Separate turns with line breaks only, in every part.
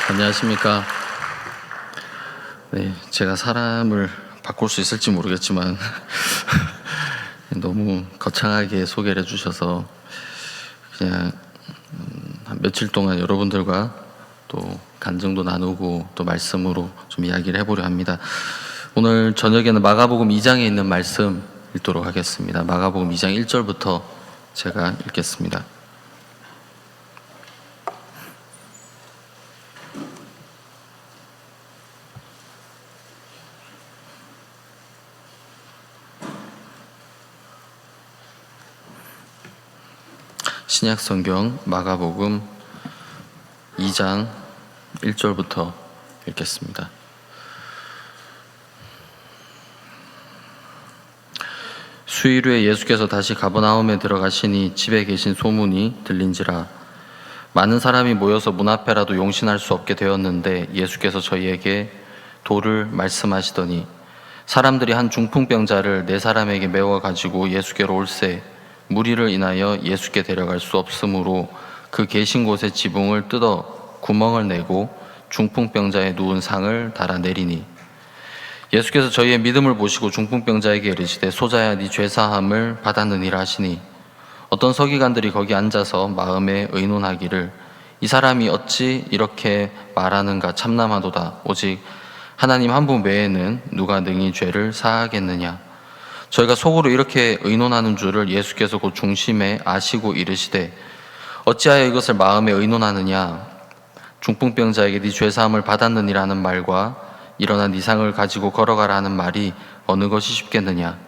안녕하십니까. 네, 제가 사람을 바꿀 수 있을지 모르겠지만 너무 거창하게 소개를 해주셔서 그냥 한 며칠 동안 여러분들과 또 간증도 나누고 또 말씀으로 좀 이야기를 해보려 합니다. 오늘 저녁에는 마가복음 2장에 있는 말씀 읽도록 하겠습니다. 마가복음 2장 1절부터 제가 읽겠습니다. 신약성경 마가복음 2장 1절부터 읽겠습니다. 수일 후에 예수께서 다시 가버나움에 들어가시니 집에 계신 소문이 들린지라 많은 사람이 모여서 문 앞에라도 용신할 수 없게 되었는데 예수께서 저희에게 도를 말씀하시더니 사람들이 한 중풍병자를 4사람에게 메워 가지고 예수께로 올세 무리를 인하여 예수께 데려갈 수 없으므로 그 계신 곳에 지붕을 뜯어 구멍을 내고 중풍병자에 누운 상을 달아내리니 예수께서 저희의 믿음을 보시고 중풍병자에게 이르시되 소자야 네 죄사함을 받았느니라 하시니 어떤 서기관들이 거기 앉아서 마음에 의논하기를 이 사람이 어찌 이렇게 말하는가 참남하도다 오직 하나님 한 분 외에는 누가 능히 죄를 사하겠느냐. 저희가 속으로 이렇게 의논하는 줄을 예수께서 곧 중심에 아시고 이르시되 어찌하여 이것을 마음에 의논하느냐. 중풍병자에게 네 죄사함을 받았느니라는 말과 일어나 네 상을 가지고 걸어가라 하는 말이 어느 것이 쉽겠느냐.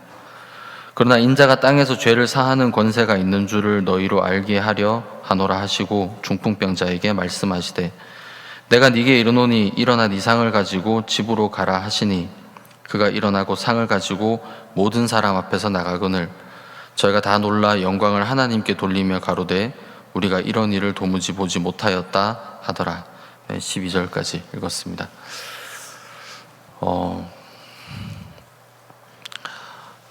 그러나 인자가 땅에서 죄를 사하는 권세가 있는 줄을 너희로 알게 하려 하노라 하시고 중풍병자에게 말씀하시되 내가 네게 이르노니 일어나 네 상을 가지고 집으로 가라 하시니 그가 일어나고 상을 가지고 모든 사람 앞에서 나가거늘 저희가 다 놀라 영광을 하나님께 돌리며 가로되 우리가 이런 일을 도무지 보지 못하였다 하더라. 12절까지 읽었습니다.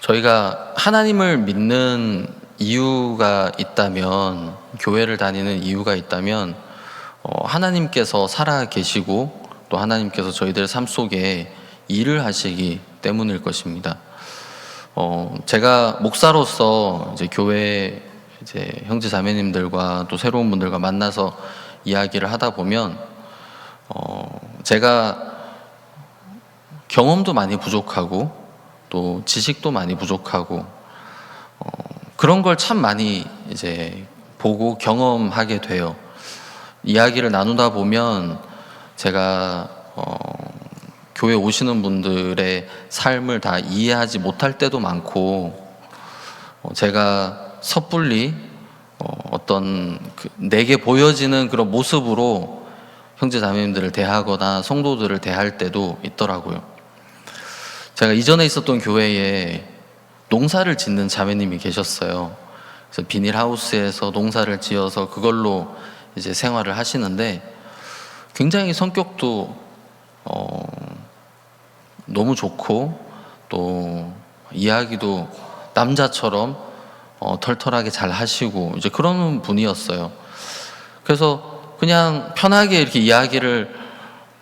저희가 하나님을 믿는 이유가 있다면, 교회를 다니는 이유가 있다면 하나님께서 살아 계시고 또 하나님께서 저희들 삶 속에 일을 하시기 때문일 것입니다. 제가 목사로서 이제 교회 이제 형제 자매님들과 또 새로운 분들과 만나서 이야기를 하다 보면 제가 경험도 많이 부족하고 또 지식도 많이 부족하고 그런 걸 참 많이 이제 보고 경험하게 돼요. 이야기를 나누다 보면 제가 교회 오시는 분들의 삶을 다 이해하지 못할 때도 많고 제가 섣불리 어떤 내게 보여지는 그런 모습으로 형제 자매님들을 대하거나 성도들을 대할 때도 있더라고요. 제가 이전에 있었던 교회에 농사를 짓는 자매님이 계셨어요. 그래서 비닐하우스에서 농사를 지어서 그걸로 이제 생활을 하시는데 굉장히 성격도 너무 좋고 또 이야기도 남자처럼 털털하게 잘 하시고 이제 그런 분이었어요. 그래서 그냥 편하게 이렇게 이야기를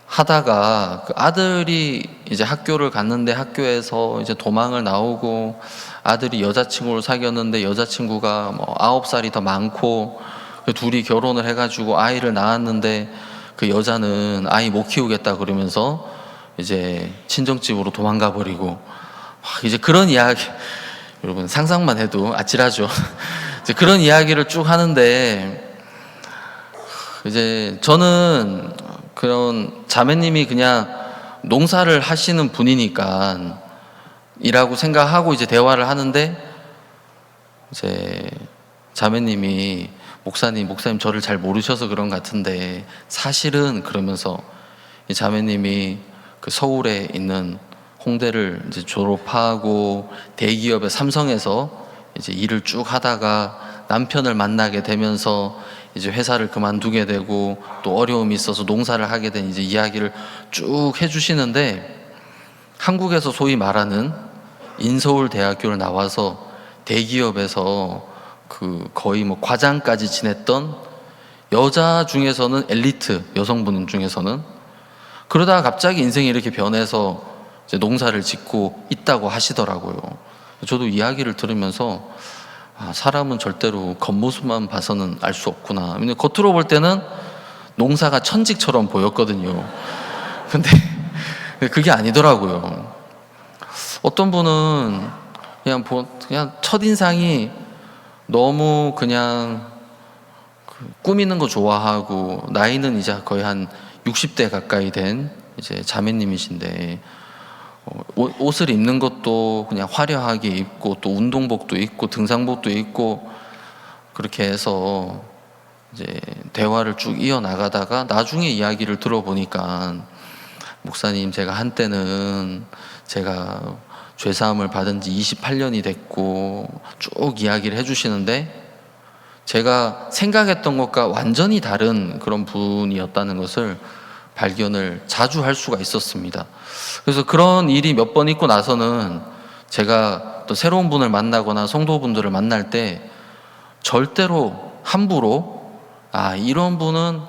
하다가 그 아들이 이제 학교를 갔는데 학교에서 이제 도망을 나오고 아들이 여자친구를 사귀었는데 여자친구가 뭐 9살이 더 많고 둘이 결혼을 해가지고 아이를 낳았는데 그 여자는 아이 못 키우겠다 그러면서 이제 친정집으로 도망가 버리고 이제 그런 이야기 여러분 상상만 해도 아찔하죠. 이제 그런 이야기를 쭉 하는데 이제 저는 그런 자매님이 그냥 농사를 하시는 분이니까 이라고 생각하고 이제 대화를 하는데 이제 자매님이 목사님 저를 잘 모르셔서 그런 것 같은데 사실은 그러면서 이 자매님이 그 서울에 있는 홍대를 이제 졸업하고 대기업의 삼성에서 이제 일을 쭉 하다가 남편을 만나게 되면서 이제 회사를 그만두게 되고 또 어려움이 있어서 농사를 하게 된 이제 이야기를 쭉 해주시는데 한국에서 소위 말하는 인서울대학교를 나와서 대기업에서 그 거의 뭐 과장까지 지냈던 여자 중에서는 엘리트, 여성분 중에서는. 그러다가 갑자기 인생이 이렇게 변해서 이제 농사를 짓고 있다고 하시더라고요. 저도 이야기를 들으면서 사람은 절대로 겉모습만 봐서는 알 수 없구나. 근데 겉으로 볼 때는 농사가 천직처럼 보였거든요. 근데 그게 아니더라고요. 어떤 분은 그냥 첫인상이 너무 그냥 꾸미는 거 좋아하고, 나이는 이제 거의 한 60대 가까이 된 이제 자매님이신데, 옷을 입는 것도 그냥 화려하게 입고, 또 운동복도 입고 등산복도 입고, 그렇게 해서 이제 대화를 쭉 이어나가다가 나중에 이야기를 들어보니까, 목사님, 제가 한때는 제가 죄사함을 받은 지 28년이 됐고, 쭉 이야기를 해주시는데, 제가 생각했던 것과 완전히 다른 그런 분이었다는 것을 발견을 자주 할 수가 있었습니다. 그래서 그런 일이 몇 번 있고 나서는 제가 또 새로운 분을 만나거나 성도분들을 만날 때 절대로 함부로 이런 분은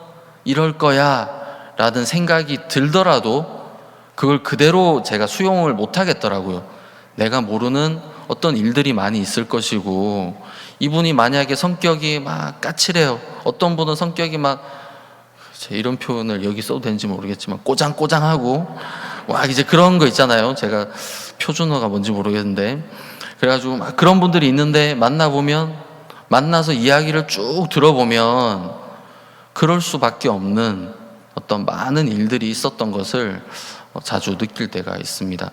이럴 거야 라는 생각이 들더라도 그걸 그대로 제가 수용을 못 하겠더라고요. 내가 모르는 어떤 일들이 많이 있을 것이고, 이분이 만약에 성격이 막 까칠해요. 어떤 분은 성격이 막, 이런 표현을 여기 써도 되는지 모르겠지만 꼬장꼬장하고 이제 그런 거 있잖아요. 제가 표준어가 뭔지 모르겠는데, 그래가지고 막 그런 분들이 있는데, 만나서 이야기를 쭉 들어보면 그럴 수밖에 없는 어떤 많은 일들이 있었던 것을 자주 느낄 때가 있습니다.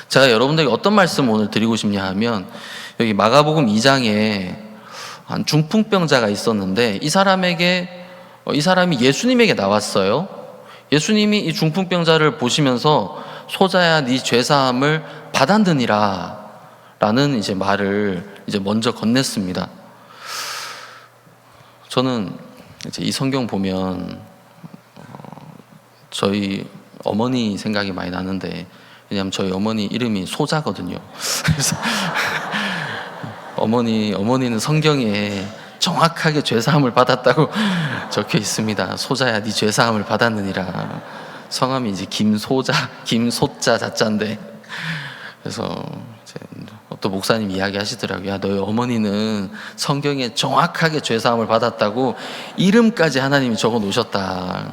제가 여러분들에게 어떤 말씀을 오늘 드리고 싶냐 하면, 여기 마가복음 2장에 한 중풍병자가 있었는데, 이 사람이 예수님에게 나왔어요. 예수님이 이 중풍병자를 보시면서 소자야 네 죄사함을 받았느니라 라는 이제 말을 이제 먼저 건넸습니다. 저는 이제 이 성경 보면 저희 어머니 생각이 많이 나는데, 왜냐하면 저희 어머니 이름이 소자거든요. 그래서 어머니는 성경에 정확하게 죄사함을 받았다고 적혀 있습니다. 소자야 네 죄사함을 받았느니라. 성함이 이제 김소자 자자인데, 그래서 또 목사님 이야기하시더라고요. 너희 어머니는 성경에 정확하게 죄사함을 받았다고 이름까지 하나님이 적어 놓으셨다.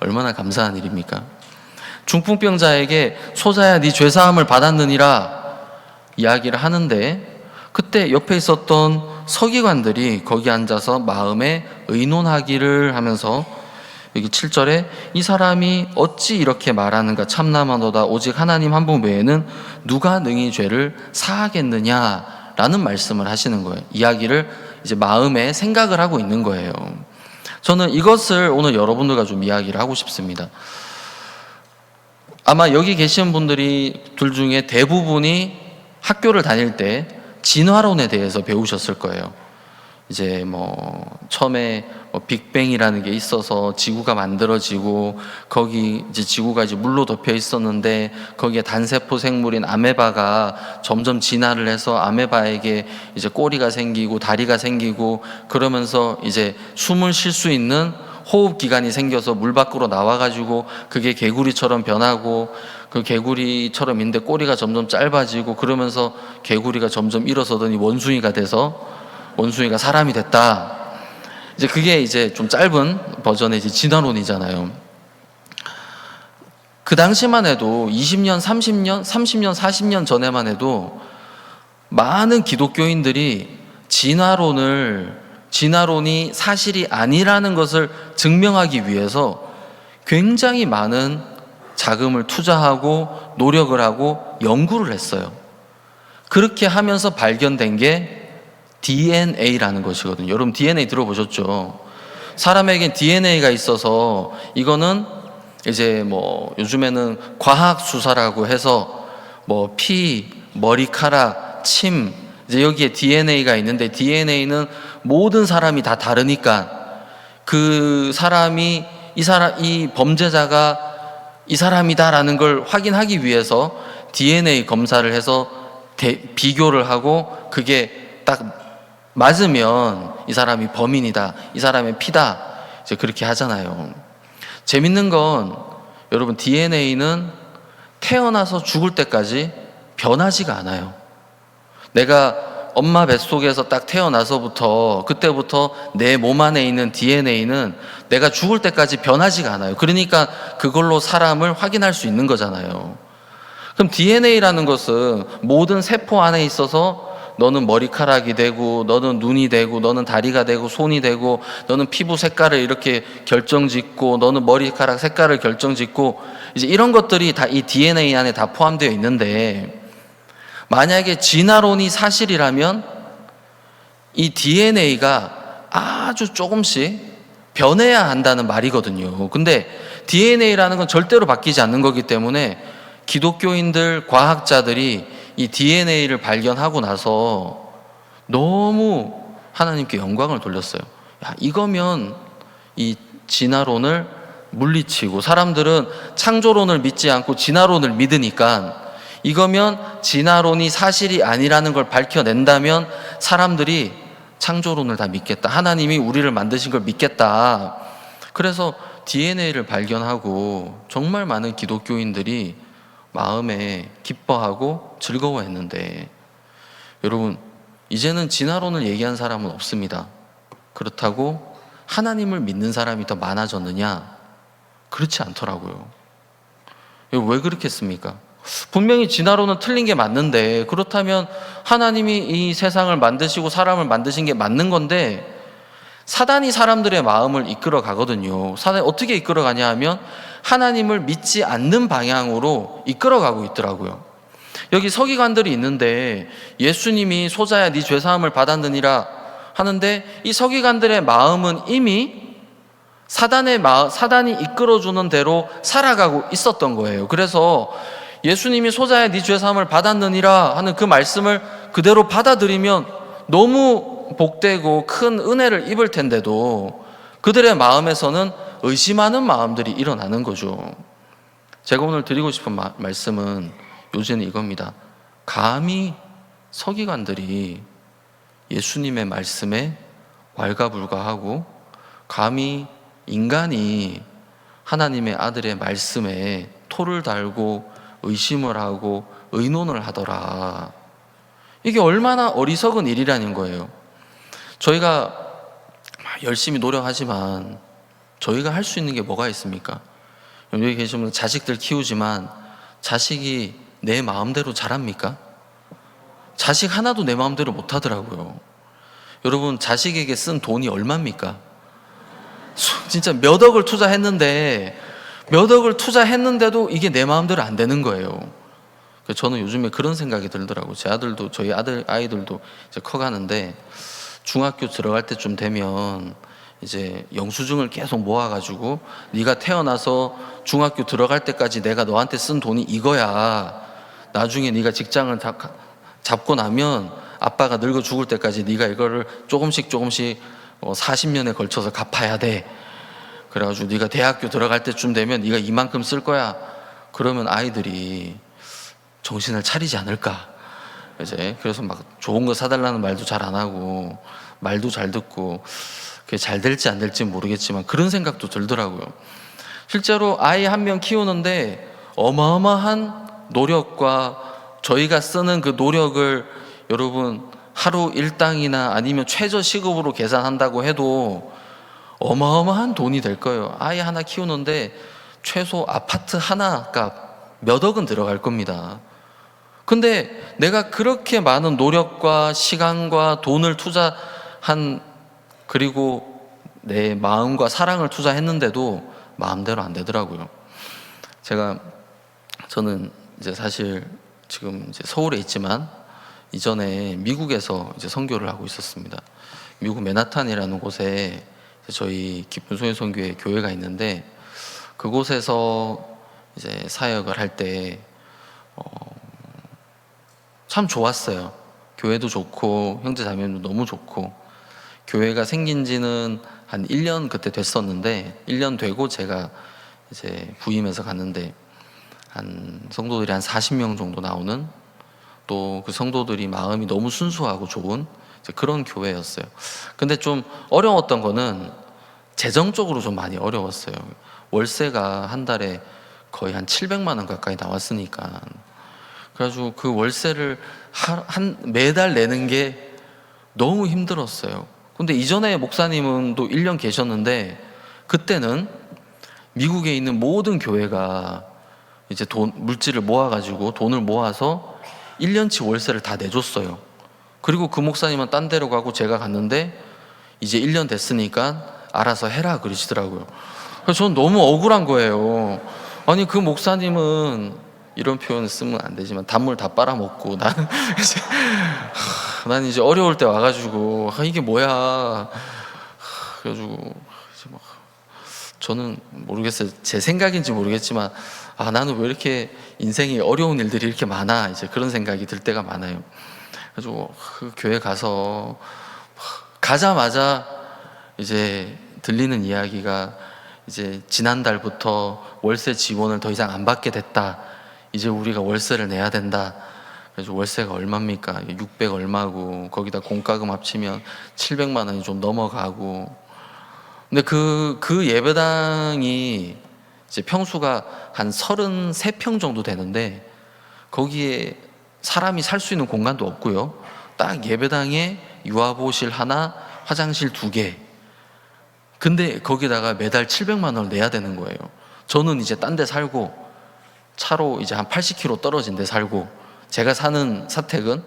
얼마나 감사한 일입니까? 중풍병자에게 소자야 네 죄사함을 받았느니라 이야기를 하는데, 그때 옆에 있었던 서기관들이 거기 앉아서 마음에 의논하기를 하면서, 여기 7절에 이 사람이 어찌 이렇게 말하는가 참나마도다. 오직 하나님 한 분 외에는 누가 능히 죄를 사하겠느냐라는 말씀을 하시는 거예요. 이야기를 이제 마음에 생각을 하고 있는 거예요. 저는 이것을 오늘 여러분들과 좀 이야기를 하고 싶습니다. 아마 여기 계신 분들이 둘 중에 대부분이 학교를 다닐 때 진화론에 대해서 배우셨을 거예요. 이제 처음에 빅뱅이라는 게 있어서 지구가 만들어지고, 거기 이제 지구가 이제 물로 덮여 있었는데, 거기에 단세포 생물인 아메바가 점점 진화를 해서 아메바에게 이제 꼬리가 생기고 다리가 생기고, 그러면서 이제 숨을 쉴 수 있는 호흡 기관이 생겨서 물 밖으로 나와가지고 그게 개구리처럼 변하고, 그 개구리처럼 있는데 꼬리가 점점 짧아지고, 그러면서 개구리가 점점 일어서더니 원숭이가 돼서 원숭이가 사람이 됐다. 이제 그게 이제 좀 짧은 버전의 이제 진화론이잖아요. 그 당시만 해도 20년, 30년, 40년 전에만 해도 많은 기독교인들이 진화론이 사실이 아니라는 것을 증명하기 위해서 굉장히 많은 자금을 투자하고 노력을 하고 연구를 했어요. 그렇게 하면서 발견된 게 DNA라는 것이거든요. 여러분 DNA 들어보셨죠? 사람에겐 DNA가 있어서, 이거는 이제 요즘에는 과학 수사라고 해서 피, 머리카락, 침, 이제 여기에 DNA가 있는데, DNA는 모든 사람이 다 다르니까 그 사람이 이 범죄자가 이 사람이다라는 걸 확인하기 위해서 DNA 검사를 해서 비교를 하고, 그게 딱 맞으면 이 사람이 범인이다, 이 사람의 피다, 이제 그렇게 하잖아요. 재밌는 건 여러분, DNA는 태어나서 죽을 때까지 변하지가 않아요. 내가 엄마 뱃속에서 딱 태어나서부터, 그때부터 내 몸 안에 있는 DNA는 내가 죽을 때까지 변하지가 않아요. 그러니까 그걸로 사람을 확인할 수 있는 거잖아요. 그럼 DNA라는 것은 모든 세포 안에 있어서 너는 머리카락이 되고, 너는 눈이 되고, 너는 다리가 되고, 손이 되고, 너는 피부 색깔을 이렇게 결정짓고, 너는 머리카락 색깔을 결정짓고, 이제 이런 것들이 다 이 DNA 안에 다 포함되어 있는데, 만약에 진화론이 사실이라면 이 DNA가 아주 조금씩 변해야 한다는 말이거든요. 근데 DNA라는 건 절대로 바뀌지 않는 거기 때문에 기독교인들, 과학자들이 이 DNA를 발견하고 나서 너무 하나님께 영광을 돌렸어요. 야, 이거면 이 진화론을 물리치고, 사람들은 창조론을 믿지 않고 진화론을 믿으니까 이거면 진화론이 사실이 아니라는 걸 밝혀낸다면 사람들이 창조론을 다 믿겠다, 하나님이 우리를 만드신 걸 믿겠다. 그래서 DNA를 발견하고 정말 많은 기독교인들이 마음에 기뻐하고 즐거워했는데, 여러분, 이제는 진화론을 얘기한 사람은 없습니다. 그렇다고 하나님을 믿는 사람이 더 많아졌느냐? 그렇지 않더라고요. 왜 그렇겠습니까? 분명히 진화론은 틀린 게 맞는데, 그렇다면 하나님이 이 세상을 만드시고 사람을 만드신 게 맞는 건데, 사단이 사람들의 마음을 이끌어 가거든요. 사단이 어떻게 이끌어 가냐 하면 하나님을 믿지 않는 방향으로 이끌어 가고 있더라고요. 여기 서기관들이 있는데 예수님이 소자야 네 죄사함을 받았느니라 하는데, 이 서기관들의 마음은 이미 사단이 이끌어주는 대로 살아가고 있었던 거예요. 그래서 예수님이 소자야 네 죄사함을 받았느니라 하는 그 말씀을 그대로 받아들이면 너무 복되고 큰 은혜를 입을 텐데도 그들의 마음에서는 의심하는 마음들이 일어나는 거죠. 제가 오늘 드리고 싶은 말씀은 요지는 이겁니다. 감히 서기관들이 예수님의 말씀에 왈가불가하고, 감히 인간이 하나님의 아들의 말씀에 토를 달고 의심을 하고 의논을 하더라. 이게 얼마나 어리석은 일이라는 거예요. 저희가 열심히 노력하지만 저희가 할 수 있는 게 뭐가 있습니까? 여기 계시면 자식들 키우지만 자식이 내 마음대로 자랍니까? 자식 하나도 내 마음대로 못 하더라고요. 여러분, 자식에게 쓴 돈이 얼마입니까? 진짜 몇 억을 투자했는데도 이게 내 마음대로 안 되는 거예요. 저는 요즘에 그런 생각이 들더라고요. 제 아들도, 저희 아이들도 이제 커가는데, 중학교 들어갈 때쯤 되면 이제 영수증을 계속 모아가지고 네가 태어나서 중학교 들어갈 때까지 내가 너한테 쓴 돈이 이거야. 나중에 네가 직장을 잡고 나면 아빠가 늙어 죽을 때까지 네가 이거를 조금씩 40년에 걸쳐서 갚아야 돼. 그래가지고 네가 대학교 들어갈 때쯤 되면 네가 이만큼 쓸 거야. 그러면 아이들이 정신을 차리지 않을까. 그래서 막 좋은 거 사달라는 말도 잘 안 하고, 말도 잘 듣고, 그게 잘 될지 안 될지 모르겠지만 그런 생각도 들더라고요. 실제로 아이 한 명 키우는데 어마어마한 노력과, 저희가 쓰는 그 노력을 여러분 하루 일당이나 아니면 최저 시급으로 계산한다고 해도 어마어마한 돈이 될 거예요. 아이 하나 키우는데 최소 아파트 하나 값 몇 억은 들어갈 겁니다. 근데 내가 그렇게 많은 노력과 시간과 돈을 투자한, 그리고 내 마음과 사랑을 투자했는데도 마음대로 안 되더라고요. 저는 이제 사실 지금 이제 서울에 있지만 이전에 미국에서 이제 선교를 하고 있었습니다. 미국 맨하탄이라는 곳에 저희 기쁜 소년 선교회 교회가 있는데, 그곳에서 이제 사역을 할 때 참 좋았어요. 교회도 좋고 형제 자매도 너무 좋고, 교회가 생긴 지는 한 1년 그때 됐었는데, 1년 되고 제가 이제 부임해서 갔는데 한 성도들이 한 40명 정도 나오는, 또 그 성도들이 마음이 너무 순수하고 좋은 이제 그런 교회였어요. 근데 좀 어려웠던 거는 재정적으로 좀 많이 어려웠어요. 월세가 한 달에 거의 한 700만 원 가까이 나왔으니까. 그래가지고 그 월세를 매달 내는 게 너무 힘들었어요. 근데 이전에 목사님은 또 1년 계셨는데, 그때는 미국에 있는 모든 교회가 이제 물질을 모아가지고 돈을 모아서 1년치 월세를 다 내줬어요. 그리고 그 목사님은 딴 데로 가고 제가 갔는데 이제 1년 됐으니까 알아서 해라 그러시더라고요. 그래서 저는 너무 억울한 거예요. 아니, 그 목사님은, 이런 표현 쓰면 안 되지만, 단물 다 빨아먹고 난 이제 어려울 때 와가지고 이게 뭐야. 그래가지고 이제 막 저는 모르겠어요. 제 생각인지 모르겠지만, 나는 왜 이렇게 인생이 어려운 일들이 이렇게 많아, 이제 그런 생각이 들 때가 많아요. 그래가지고 그 교회 가자마자 이제 들리는 이야기가, 이제 지난달부터 월세 지원을 더 이상 안 받게 됐다. 이제 우리가 월세를 내야 된다. 그래서 월세가 얼마입니까? 600 얼마고, 거기다 공과금 합치면 700만 원이 좀 넘어가고. 근데 그 예배당이 이제 평수가 한 33평 정도 되는데, 거기에 사람이 살 수 있는 공간도 없고요. 딱 예배당에 유아보실 하나, 화장실 2개. 근데 거기다가 매달 700만 원을 내야 되는 거예요. 저는 이제 딴 데 살고, 차로 이제 한 80km 떨어진 데 살고, 제가 사는 사택은,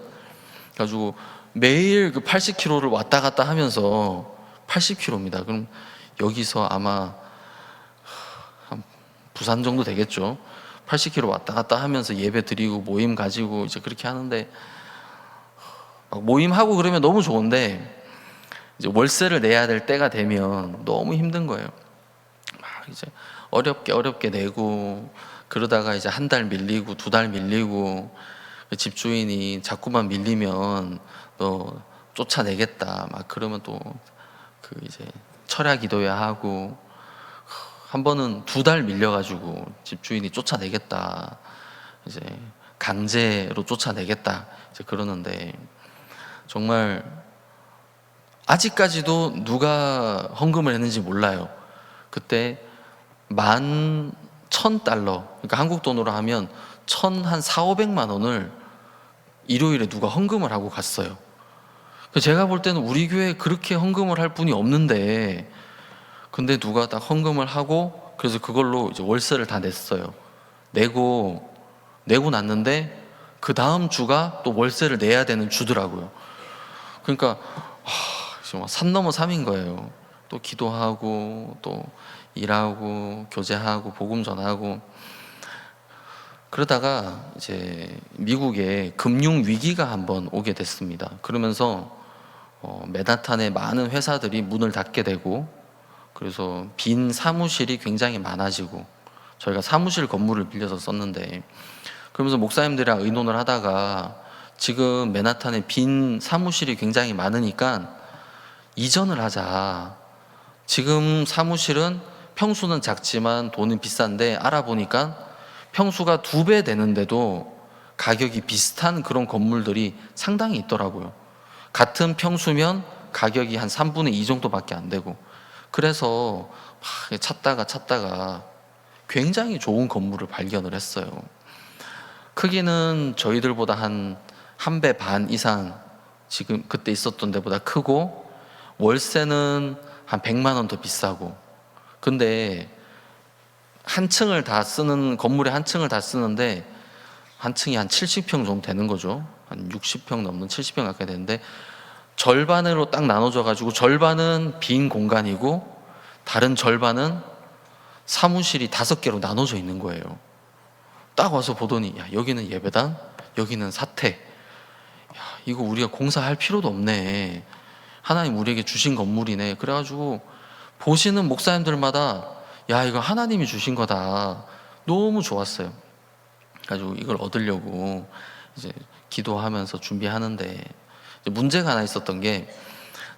그래가지고 매일 그 80km를 왔다 갔다 하면서, 80km입니다. 그럼 여기서 아마 한 부산 정도 되겠죠. 80km 왔다 갔다 하면서 예배 드리고 모임 가지고 이제 그렇게 하는데, 막 모임하고 그러면 너무 좋은데, 이제 월세를 내야 될 때가 되면 너무 힘든 거예요. 막 이제 어렵게 내고, 그러다가 이제 한 달 밀리고 2달 밀리고, 집주인이 자꾸만 밀리면 너 쫓아내겠다 막 그러면 또 그 이제 철야 기도해야 하고, 한 번은 2달 밀려가지고 집주인이 쫓아내겠다, 이제 강제로 쫓아내겠다 이제 그러는데, 정말 아직까지도 누가 헌금을 했는지 몰라요. 그때 11,000달러, 그러니까 한국 돈으로 하면 한 400~500만 원을 일요일에 누가 헌금을 하고 갔어요. 제가 볼 때는 우리 교회에 그렇게 헌금을 할 분이 없는데, 근데 누가 딱 헌금을 하고, 그래서 그걸로 이제 월세를 다 냈어요. 내고 났는데 그 다음 주가 또 월세를 내야 되는 주더라고요. 그러니까 정말 산 넘어 삼인 거예요. 또 기도하고 또 일하고 교제하고 복음 전하고. 그러다가 이제 미국에 금융 위기가 한번 오게 됐습니다. 그러면서 맨하탄의 많은 회사들이 문을 닫게 되고, 그래서 빈 사무실이 굉장히 많아지고, 저희가 사무실 건물을 빌려서 썼는데, 그러면서 목사님들이랑 의논을 하다가 지금 맨하탄에 빈 사무실이 굉장히 많으니까 이전을 하자. 지금 사무실은 평수는 작지만 돈은 비싼데, 알아보니까 평수가 2배 되는데도 가격이 비슷한 그런 건물들이 상당히 있더라고요. 같은 평수면 가격이 한 3분의 2 정도밖에 안 되고. 그래서 막 찾다가 굉장히 좋은 건물을 발견을 했어요. 크기는 저희들보다 한 배 반 이상 지금 그때 있었던 데보다 크고, 월세는 한 100만 원 더 비싸고. 근데 한 층을 다 쓰는, 건물의 한 층을 다 쓰는데 한 층이 한 70평 정도 되는 거죠. 한 60평 넘는 70평 가까이 되는데, 절반으로 딱 나눠져 가지고 절반은 빈 공간이고 다른 절반은 사무실이 5개로 나눠져 있는 거예요. 딱 와서 보더니, 야, 여기는 예배당, 여기는 사택. 야, 이거 우리가 공사할 필요도 없네. 하나님 우리에게 주신 건물이네. 그래가지고 보시는 목사님들마다, 야, 이거 하나님이 주신 거다. 너무 좋았어요. 그래가지고 이걸 얻으려고 이제 기도하면서 준비하는데, 이제 문제가 하나 있었던 게,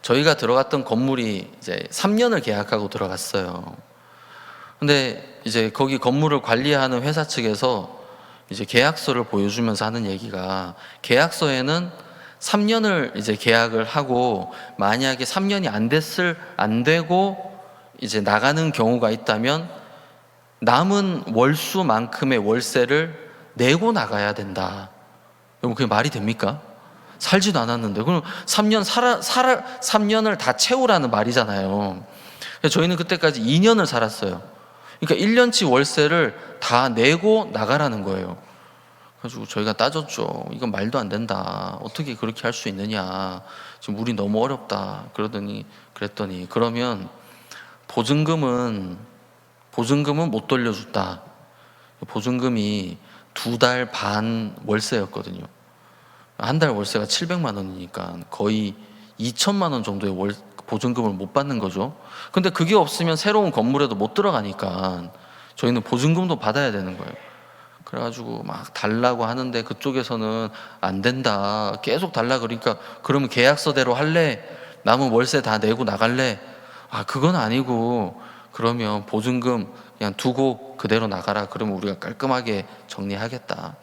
저희가 들어갔던 건물이 이제 3년을 계약하고 들어갔어요. 근데 이제 거기 건물을 관리하는 회사 측에서 이제 계약서를 보여주면서 하는 얘기가, 계약서에는 3년을 이제 계약을 하고 만약에 3년이 안 되고 이제 나가는 경우가 있다면 남은 월수만큼의 월세를 내고 나가야 된다. 여러분 그게 말이 됩니까? 살지도 않았는데 그럼 3년을 다 채우라는 말이잖아요. 저희는 그때까지 2년을 살았어요. 그러니까 1년치 월세를 다 내고 나가라는 거예요. 그래가지고 저희가 따졌죠. 이건 말도 안 된다. 어떻게 그렇게 할 수 있느냐. 지금 우리 너무 어렵다. 그랬더니 그러면 보증금은 못 돌려줬다. 보증금이 2달 반 월세였거든요. 한 달 월세가 700만 원이니까 거의 2천만 원 정도의 보증금을 못 받는 거죠. 근데 그게 없으면 새로운 건물에도 못 들어가니까 저희는 보증금도 받아야 되는 거예요. 그래가지고 막 달라고 하는데 그쪽에서는 안 된다. 계속 달라 그러니까 그러면 계약서대로 할래? 남은 월세 다 내고 나갈래? 아 그건 아니고 그러면 보증금 그냥 두고 그대로 나가라. 그러면 우리가 깔끔하게 정리하겠다.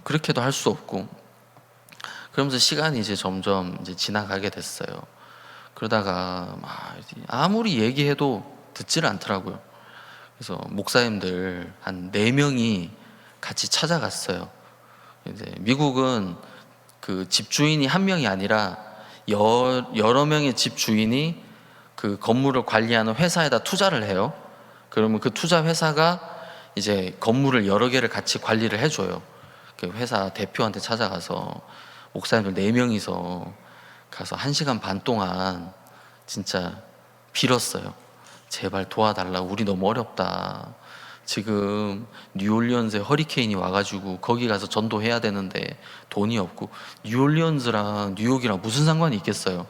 그렇게도 할 수 없고 그러면서 시간이 이제 점점 이제 지나가게 됐어요. 그러다가 아무리 얘기해도 듣지를 않더라고요. 그래서 목사님들 한 4명이 같이 찾아갔어요. 이제 미국은 그 집주인이 한 명이 아니라 여러 명의 집주인이 그 건물을 관리하는 회사에다 투자를 해요. 그러면 그 투자 회사가 이제 건물을 여러 개를 같이 관리를 해줘요. 그 회사 대표한테 찾아가서 목사님들 4명이서 가서 1시간 반 동안 진짜 빌었어요. 제발 도와달라. 우리 너무 어렵다. 지금 뉴올리언스에 허리케인이 와가지고 거기 가서 전도해야 되는데 돈이 없고 뉴올리언스랑 뉴욕이랑 무슨 상관이 있겠어요.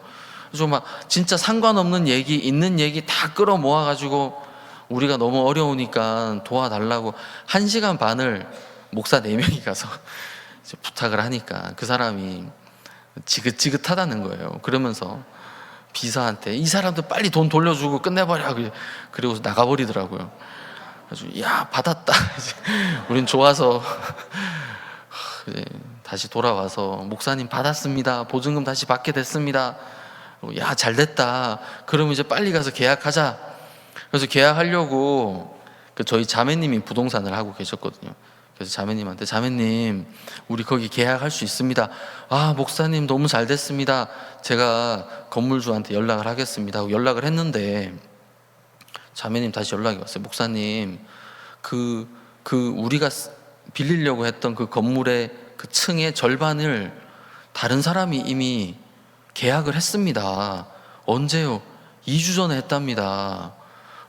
그래서 막 진짜 상관없는 얘기 있는 얘기 다 끌어 모아가지고 우리가 너무 어려우니까 도와달라고 1시간 반을 목사 4명이 가서 이제 부탁을 하니까 그 사람이 지긋지긋하다는 거예요. 그러면서 비서한테 이 사람들 빨리 돈 돌려주고 끝내버려. 그리고 나가버리더라고요. 그래서 야 받았다. 우린 좋아서 다시 돌아와서 목사님 받았습니다. 보증금 다시 받게 됐습니다. 야 잘됐다. 그럼 이제 빨리 가서 계약하자. 그래서 계약하려고 저희 자매님이 부동산을 하고 계셨거든요. 그래서 자매님한테 자매님 우리 거기 계약할 수 있습니다. 아 목사님 너무 잘 됐습니다. 제가 건물주한테 연락을 하겠습니다 하고 연락을 했는데 자매님 다시 연락이 왔어요. 목사님 그 우리가 빌리려고 했던 그 건물의 그 층의 절반을 다른 사람이 이미 계약을 했습니다. 언제요? 2주 전에 했답니다.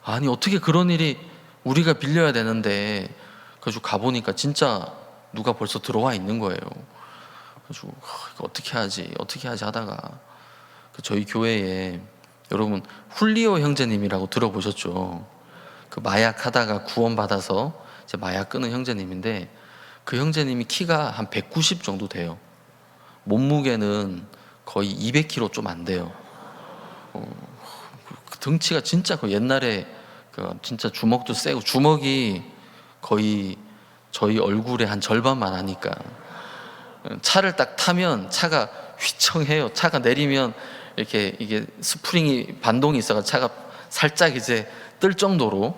아니 어떻게 그런 일이 우리가 빌려야 되는데. 그래서 가보니까 진짜 누가 벌써 들어와 있는 거예요. 그래서 이거 어떻게 하지 하다가 저희 교회에 여러분 훌리오 형제님이라고 들어보셨죠? 그 마약 하다가 구원받아서 이제 마약 끊은 형제님인데 그 형제님이 키가 한 190 정도 돼요. 몸무게는 거의 200kg 좀 안 돼요. 그 등치가 진짜 그 옛날에 진짜 주먹도 세고 주먹이 거의 저희 얼굴의 한 절반만 하니까 차를 딱 타면 차가 휘청해요. 차가 내리면 이렇게 이게 스프링이 반동이 있어서 차가 살짝 이제 뜰 정도로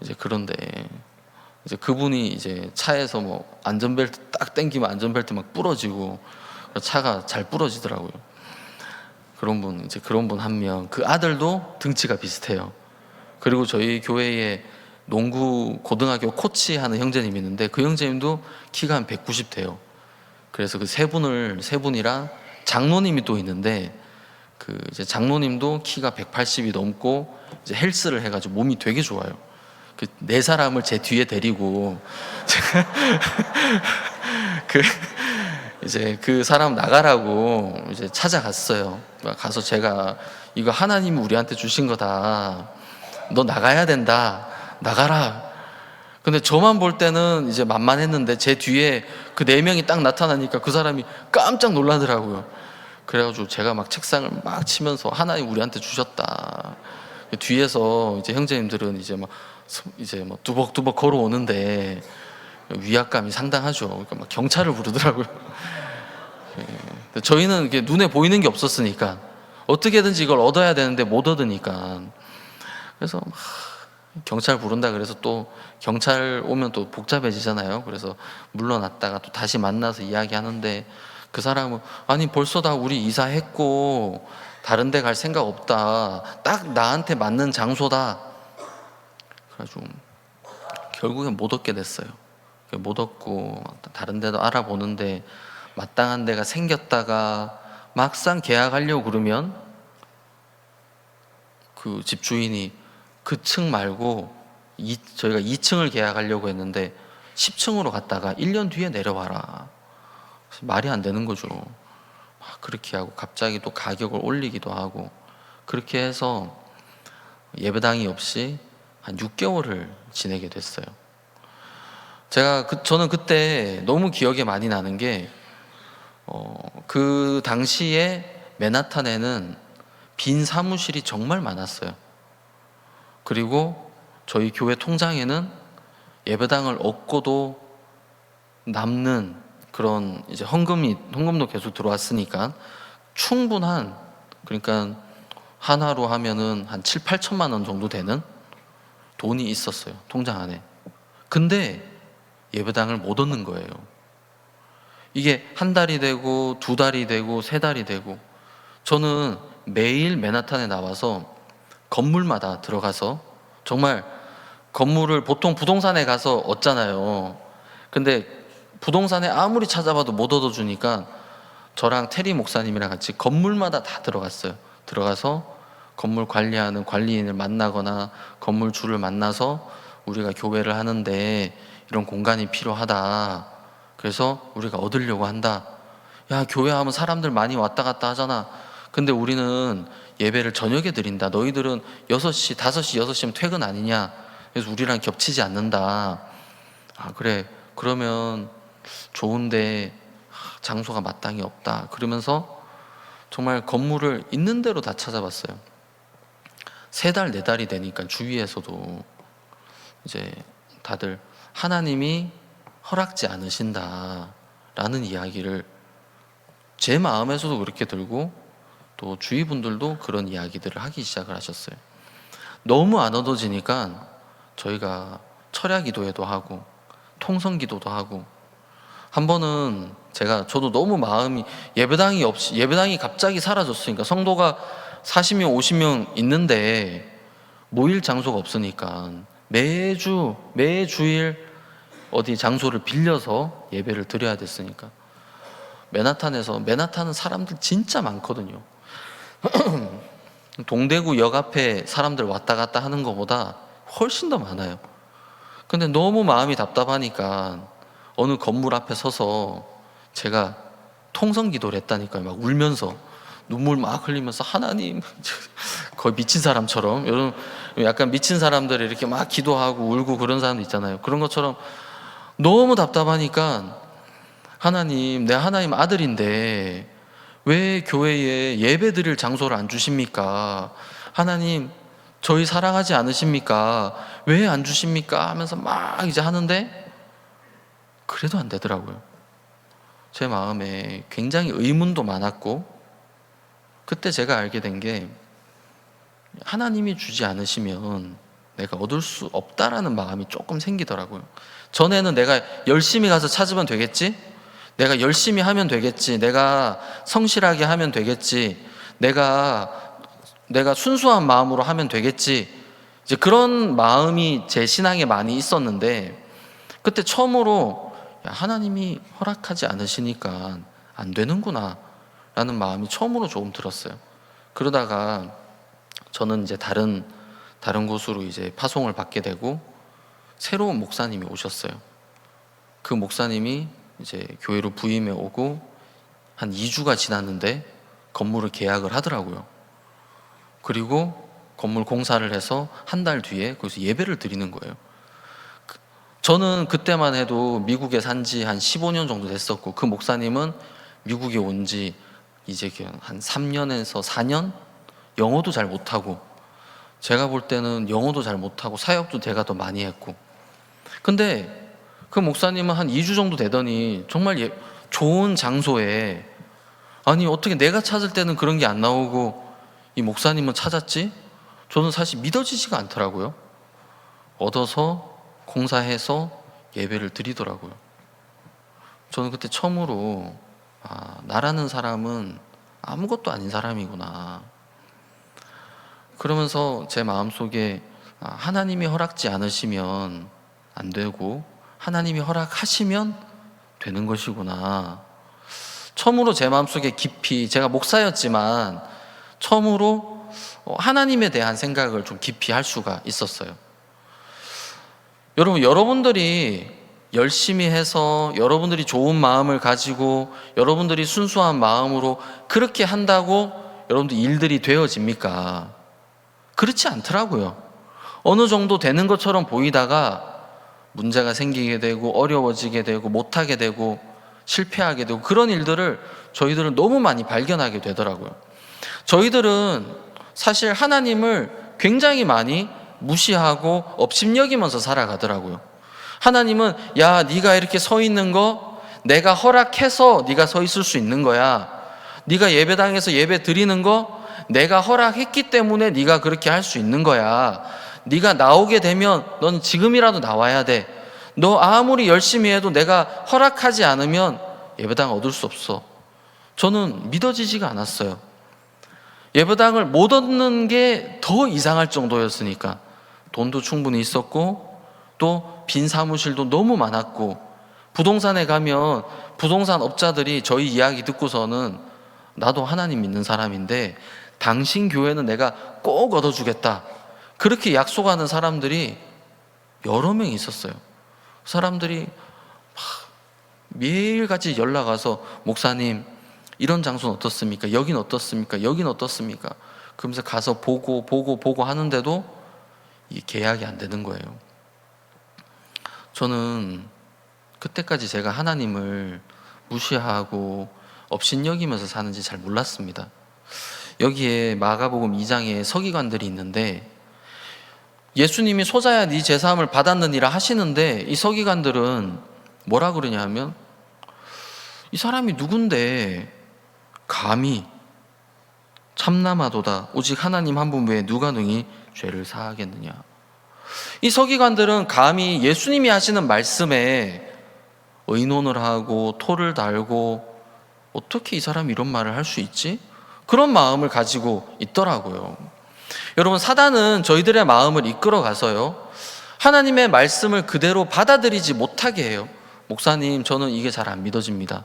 이제 그런데 이제 그분이 이제 차에서 뭐 안전벨트 딱 당기면 안전벨트 막 부러지고 차가 잘 부러지더라고요. 그런 분 한 명, 그 아들도 등치가 비슷해요. 그리고 저희 교회에 농구 고등학교 코치하는 형제님이 있는데 그 형제님도 키가 한 190 돼요. 그래서 그 세 분이랑 장로님이 또 있는데 그 이제 장로님도 키가 180이 넘고 이제 헬스를 해가지고 몸이 되게 좋아요. 그 네 사람을 제 뒤에 데리고 이제 그 사람 나가라고 이제 찾아갔어요. 가서 제가 이거 하나님이 우리한테 주신 거다. 너 나가야 된다. 나가라. 근데 저만 볼 때는 이제 만만했는데 제 뒤에 그 4명이 딱 나타나니까 그 사람이 깜짝 놀라더라고요. 그래가지고 제가 막 책상을 막 치면서 하나님 우리한테 주셨다. 뒤에서 이제 형제님들은 이제 막 두벅두벅 걸어오는데 위압감이 상당하죠. 그러니까 막 경찰을 부르더라고요. 저희는 이게 눈에 보이는 게 없었으니까 어떻게든지 이걸 얻어야 되는데 못 얻으니까. 그래서 경찰 부른다 그래서 또 경찰 오면 또 복잡해지잖아요. 그래서 물러났다가 또 다시 만나서 이야기하는데 그 사람은 아니 벌써 다 우리 이사했고 다른 데 갈 생각 없다. 딱 나한테 맞는 장소다. 그래가지고 결국엔 못 얻게 됐어요. 못 얻고 다른 데도 알아보는데 마땅한 데가 생겼다가 막상 계약하려고 그러면 그 집주인이 그 층 말고 저희가 2층을 계약하려고 했는데 10층으로 갔다가 1년 뒤에 내려와라. 말이 안 되는 거죠. 그렇게 하고 갑자기 또 가격을 올리기도 하고 그렇게 해서 예배당이 없이 한 6개월을 지내게 됐어요. 저는 그때 너무 기억에 많이 나는 게 그 당시에 맨하탄에는 빈 사무실이 정말 많았어요. 그리고 저희 교회 통장에는 예배당을 얻고도 남는 그런 이제 헌금도 계속 들어왔으니까 충분한, 그러니까 하나로 하면은 한 7, 8천만 원 정도 되는 돈이 있었어요, 통장 안에. 근데 예배당을 못 얻는 거예요. 이게 한 달이 되고 두 달이 되고 세 달이 되고, 저는 매일 맨하탄에 나와서 건물마다 들어가서, 정말 건물을 보통 부동산에 가서 얻잖아요. 근데 부동산에 아무리 찾아봐도 못 얻어주니까 저랑 테리 목사님이랑 같이 건물마다 다 들어갔어요. 들어가서 건물 관리하는 관리인을 만나거나 건물주를 만나서 우리가 교회를 하는데 이런 공간이 필요하다. 그래서 우리가 얻으려고 한다. 야, 교회 하면 사람들 많이 왔다 갔다 하잖아. 근데 우리는 예배를 저녁에 드린다. 너희들은 6시, 5시, 6시면 퇴근 아니냐. 그래서 우리랑 겹치지 않는다. 아, 그래. 그러면 좋은데 장소가 마땅히 없다. 그러면서 정말 건물을 있는 대로 다 찾아봤어요. 3달, 4달이 되니까 주위에서도 이제 다들 하나님이 허락지 않으신다라는 이야기를 제 마음에서도 그렇게 들고 또 주위 분들도 그런 이야기들을 하기 시작을 하셨어요. 너무 안 얻어지니까 저희가 철야 기도회도 하고 통성 기도도 하고, 한 번은 저도 너무 마음이, 예배당이 갑자기 사라졌으니까, 성도가 40명 50명 있는데 모일 장소가 없으니까 매주일 어디 장소를 빌려서 예배를 드려야 됐으니까, 맨하탄은 사람들 진짜 많거든요. 동대구 역 앞에 사람들 왔다 갔다 하는 것보다 훨씬 더 많아요. 근데 너무 마음이 답답하니까 어느 건물 앞에 서서 제가 통성 기도를 했다니까요. 막 울면서 눈물 막 흘리면서, 하나님, 거의 미친 사람처럼, 여러분 약간 미친 사람들이 이렇게 막 기도하고 울고 그런 사람도 있잖아요. 그런 것처럼 너무 답답하니까, 하나님, 내 하나님 아들인데 왜 교회에 예배 드릴 장소를 안 주십니까? 하나님, 저희 사랑하지 않으십니까? 왜 안 주십니까? 하면서 막 이제 하는데 그래도 안 되더라고요. 제 마음에 굉장히 의문도 많았고, 그때 제가 알게 된 게, 하나님이 주지 않으시면 내가 얻을 수 없다라는 마음이 조금 생기더라고요. 전에는 내가 열심히 가서 찾으면 되겠지? 내가 열심히 하면 되겠지? 내가 성실하게 하면 되겠지? 내가 순수한 마음으로 하면 되겠지? 이제 그런 마음이 제 신앙에 많이 있었는데, 그때 처음으로 하나님이 허락하지 않으시니까 안 되는구나 라는 마음이 처음으로 조금 들었어요. 그러다가 저는 이제 다른 곳으로 이제 파송을 받게 되고, 새로운 목사님이 오셨어요. 그 목사님이 이제 교회로 부임해 오고 한 2주가 지났는데 건물을 계약을 하더라고요. 그리고 건물 공사를 해서 한 달 뒤에 거기서 예배를 드리는 거예요. 저는 그때만 해도 미국에 산 지 한 15년 정도 됐었고, 그 목사님은 미국에 온 지 이제 한 3년에서 4년? 영어도 잘 못하고, 제가 볼 때는 영어도 잘 못하고 사역도 제가 더 많이 했고, 근데 그 목사님은 한 2주 정도 되더니 정말 좋은 장소에 아니 어떻게 내가 찾을 때는 그런 게 안 나오고 이 목사님은 찾았지? 저는 사실 믿어지지가 않더라고요. 얻어서 공사해서 예배를 드리더라고요. 저는 그때 처음으로 나라는 사람은 아무것도 아닌 사람이구나. 그러면서 제 마음속에 하나님이 허락지 않으시면 안 되고 하나님이 허락하시면 되는 것이구나. 처음으로 제 마음속에 깊이, 제가 목사였지만 처음으로 하나님에 대한 생각을 좀 깊이 할 수가 있었어요. 여러분들이 열심히 해서 여러분들이 좋은 마음을 가지고 여러분들이 순수한 마음으로 그렇게 한다고 여러분들 일들이 되어집니까? 그렇지 않더라고요. 어느 정도 되는 것처럼 보이다가 문제가 생기게 되고 어려워지게 되고 못하게 되고 실패하게 되고 그런 일들을 저희들은 너무 많이 발견하게 되더라고요. 저희들은 사실 하나님을 굉장히 많이 무시하고 업신여기면서 살아가더라고요. 하나님은 야, 네가 이렇게 서 있는 거 내가 허락해서 네가 서 있을 수 있는 거야. 네가 예배당에서 예배 드리는 거 내가 허락했기 때문에 네가 그렇게 할 수 있는 거야. 네가 나오게 되면 넌 지금이라도 나와야 돼. 너 아무리 열심히 해도 내가 허락하지 않으면 예배당 얻을 수 없어. 저는 믿어지지가 않았어요. 예배당을 못 얻는 게 더 이상할 정도였으니까. 돈도 충분히 있었고 또 빈 사무실도 너무 많았고 부동산에 가면 부동산 업자들이 저희 이야기 듣고서는 나도 하나님 믿는 사람인데 당신 교회는 내가 꼭 얻어주겠다 그렇게 약속하는 사람들이 여러 명 있었어요. 사람들이 매일같이 연락 와서 목사님 이런 장소는 어떻습니까? 여긴 어떻습니까? 여긴 어떻습니까? 그러면서 가서 보고 하는데도 이 계약이 안 되는 거예요. 저는 그때까지 제가 하나님을 무시하고 업신여기면서 사는지 잘 몰랐습니다. 여기에 마가복음 2장에 서기관들이 있는데 예수님이 소자야 네 제사함을 받았느니라 하시는데 이 서기관들은 뭐라 그러냐 하면 이 사람이 누군데 감히 참남하도다 오직 하나님 한 분 외에 누가 능히 죄를 사하겠느냐. 이 서기관들은 감히 예수님이 하시는 말씀에 의논을 하고 토를 달고 어떻게 이 사람이 이런 말을 할 수 있지? 그런 마음을 가지고 있더라고요. 여러분, 사단은 저희들의 마음을 이끌어 가서요 하나님의 말씀을 그대로 받아들이지 못하게 해요. 목사님, 저는 이게 잘 안 믿어집니다.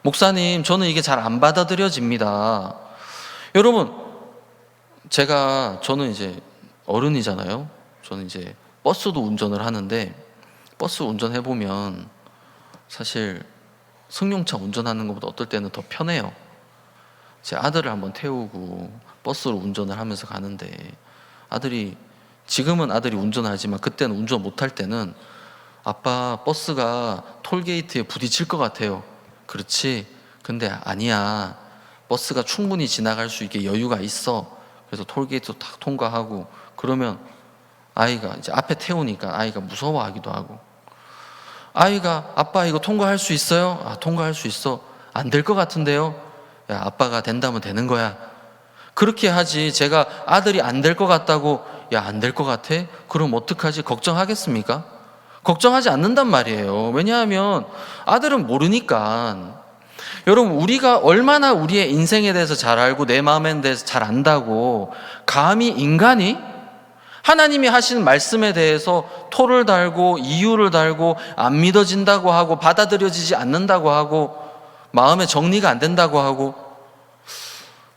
목사님, 저는 이게 잘 안 받아들여집니다. 여러분, 저는 이제 어른이잖아요. 저는 이제 버스도 운전을 하는데 버스 운전해보면 사실 승용차 운전하는 것보다 어떨 때는 더 편해요. 제 아들을 한번 태우고 버스로 운전을 하면서 가는데 지금은 아들이 운전하지만 그때는 운전 못할 때는 아빠 버스가 톨게이트에 부딪힐 것 같아요. 그렇지? 근데 아니야. 버스가 충분히 지나갈 수 있게 여유가 있어. 그래서 톨게이트도 딱 통과하고 그러면 아이가 이제 앞에 태우니까 아이가 무서워하기도 하고 아이가 아빠 이거 통과할 수 있어요? 통과할 수 있어. 안 될 것 같은데요? 야, 아빠가 된다면 되는 거야. 그렇게 하지. 제가 아들이 안 될 것 같다고 야, 안 될 것 같아? 그럼 어떡하지? 걱정하겠습니까? 걱정하지 않는단 말이에요. 왜냐하면 아들은 모르니까. 여러분, 우리가 얼마나 우리의 인생에 대해서 잘 알고 내 마음에 대해서 잘 안다고 감히 인간이 하나님이 하시는 말씀에 대해서 토를 달고 이유를 달고 안 믿어진다고 하고 받아들여지지 않는다고 하고 마음에 정리가 안 된다고 하고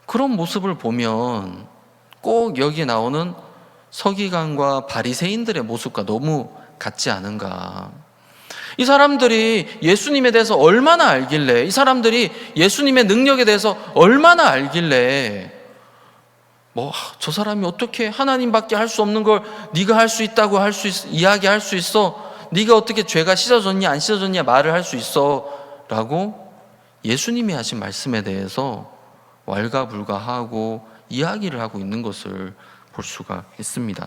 그런 모습을 보면 꼭 여기에 나오는 서기관과 바리새인들의 모습과 너무 같지 않은가. 이 사람들이 예수님에 대해서 얼마나 알길래, 이 사람들이 예수님의 능력에 대해서 얼마나 알길래 저 사람이 어떻게 하나님밖에 할 수 없는 걸 네가 할 수 있다고 이야기할 수 있어? 네가 어떻게 죄가 씻어졌냐 안 씻어졌냐 말을 할 수 있어? 라고 예수님이 하신 말씀에 대해서 왈가불가하고 이야기를 하고 있는 것을 볼 수가 있습니다.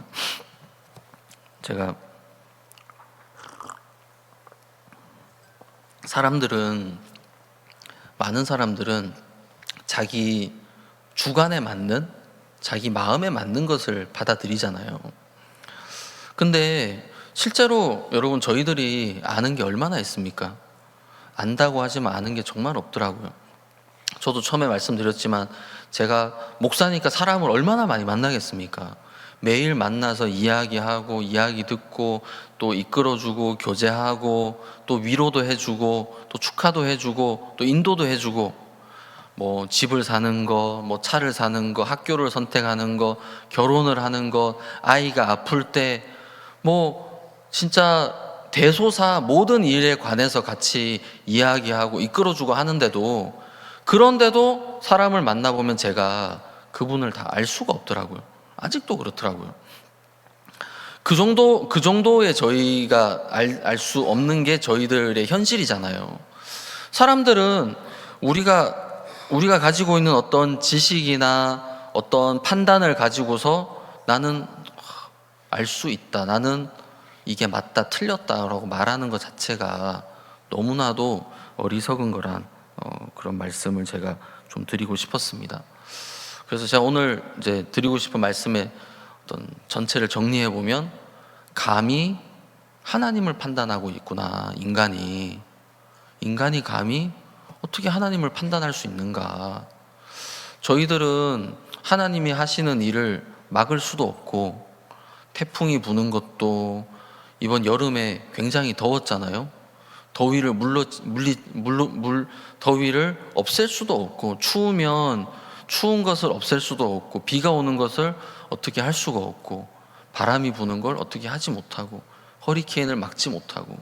많은 사람들은 자기 주관에 맞는, 자기 마음에 맞는 것을 받아들이잖아요. 근데 실제로 여러분, 저희들이 아는 게 얼마나 있습니까? 안다고 하지만 아는 게 정말 없더라고요. 저도 처음에 말씀드렸지만 제가 목사니까 사람을 얼마나 많이 만나겠습니까? 매일 만나서 이야기하고 이야기 듣고 또 이끌어주고 교제하고 또 위로도 해주고 또 축하도 해주고 또 인도도 해주고, 뭐 집을 사는 거, 뭐 차를 사는 거, 학교를 선택하는 거, 결혼을 하는 거, 아이가 아플 때 뭐 진짜 대소사 모든 일에 관해서 같이 이야기하고 이끌어주고 하는데도, 그런데도 사람을 만나보면 제가 그분을 다 알 수가 없더라고요. 아직도 그렇더라고요. 그 정도의 저희가 알 수 없는 게 저희들의 현실이잖아요. 사람들은 우리가 가지고 있는 어떤 지식이나 어떤 판단을 가지고서 나는 알 수 있다, 나는 이게 맞다, 틀렸다라고 말하는 것 자체가 너무나도 어리석은 거란 그런 말씀을 제가 좀 드리고 싶었습니다. 그래서 제가 오늘 이제 드리고 싶은 말씀의 어떤 전체를 정리해 보면, 감히 하나님을 판단하고 있구나. 인간이 감히 어떻게 하나님을 판단할 수 있는가. 저희들은 하나님이 하시는 일을 막을 수도 없고, 태풍이 부는 것도 이번 여름에 굉장히 더웠잖아요. 더위를 없앨 수도 없고, 추우면 추운 것을 없앨 수도 없고, 비가 오는 것을 어떻게 할 수가 없고, 바람이 부는 걸 어떻게 하지 못하고, 허리케인을 막지 못하고.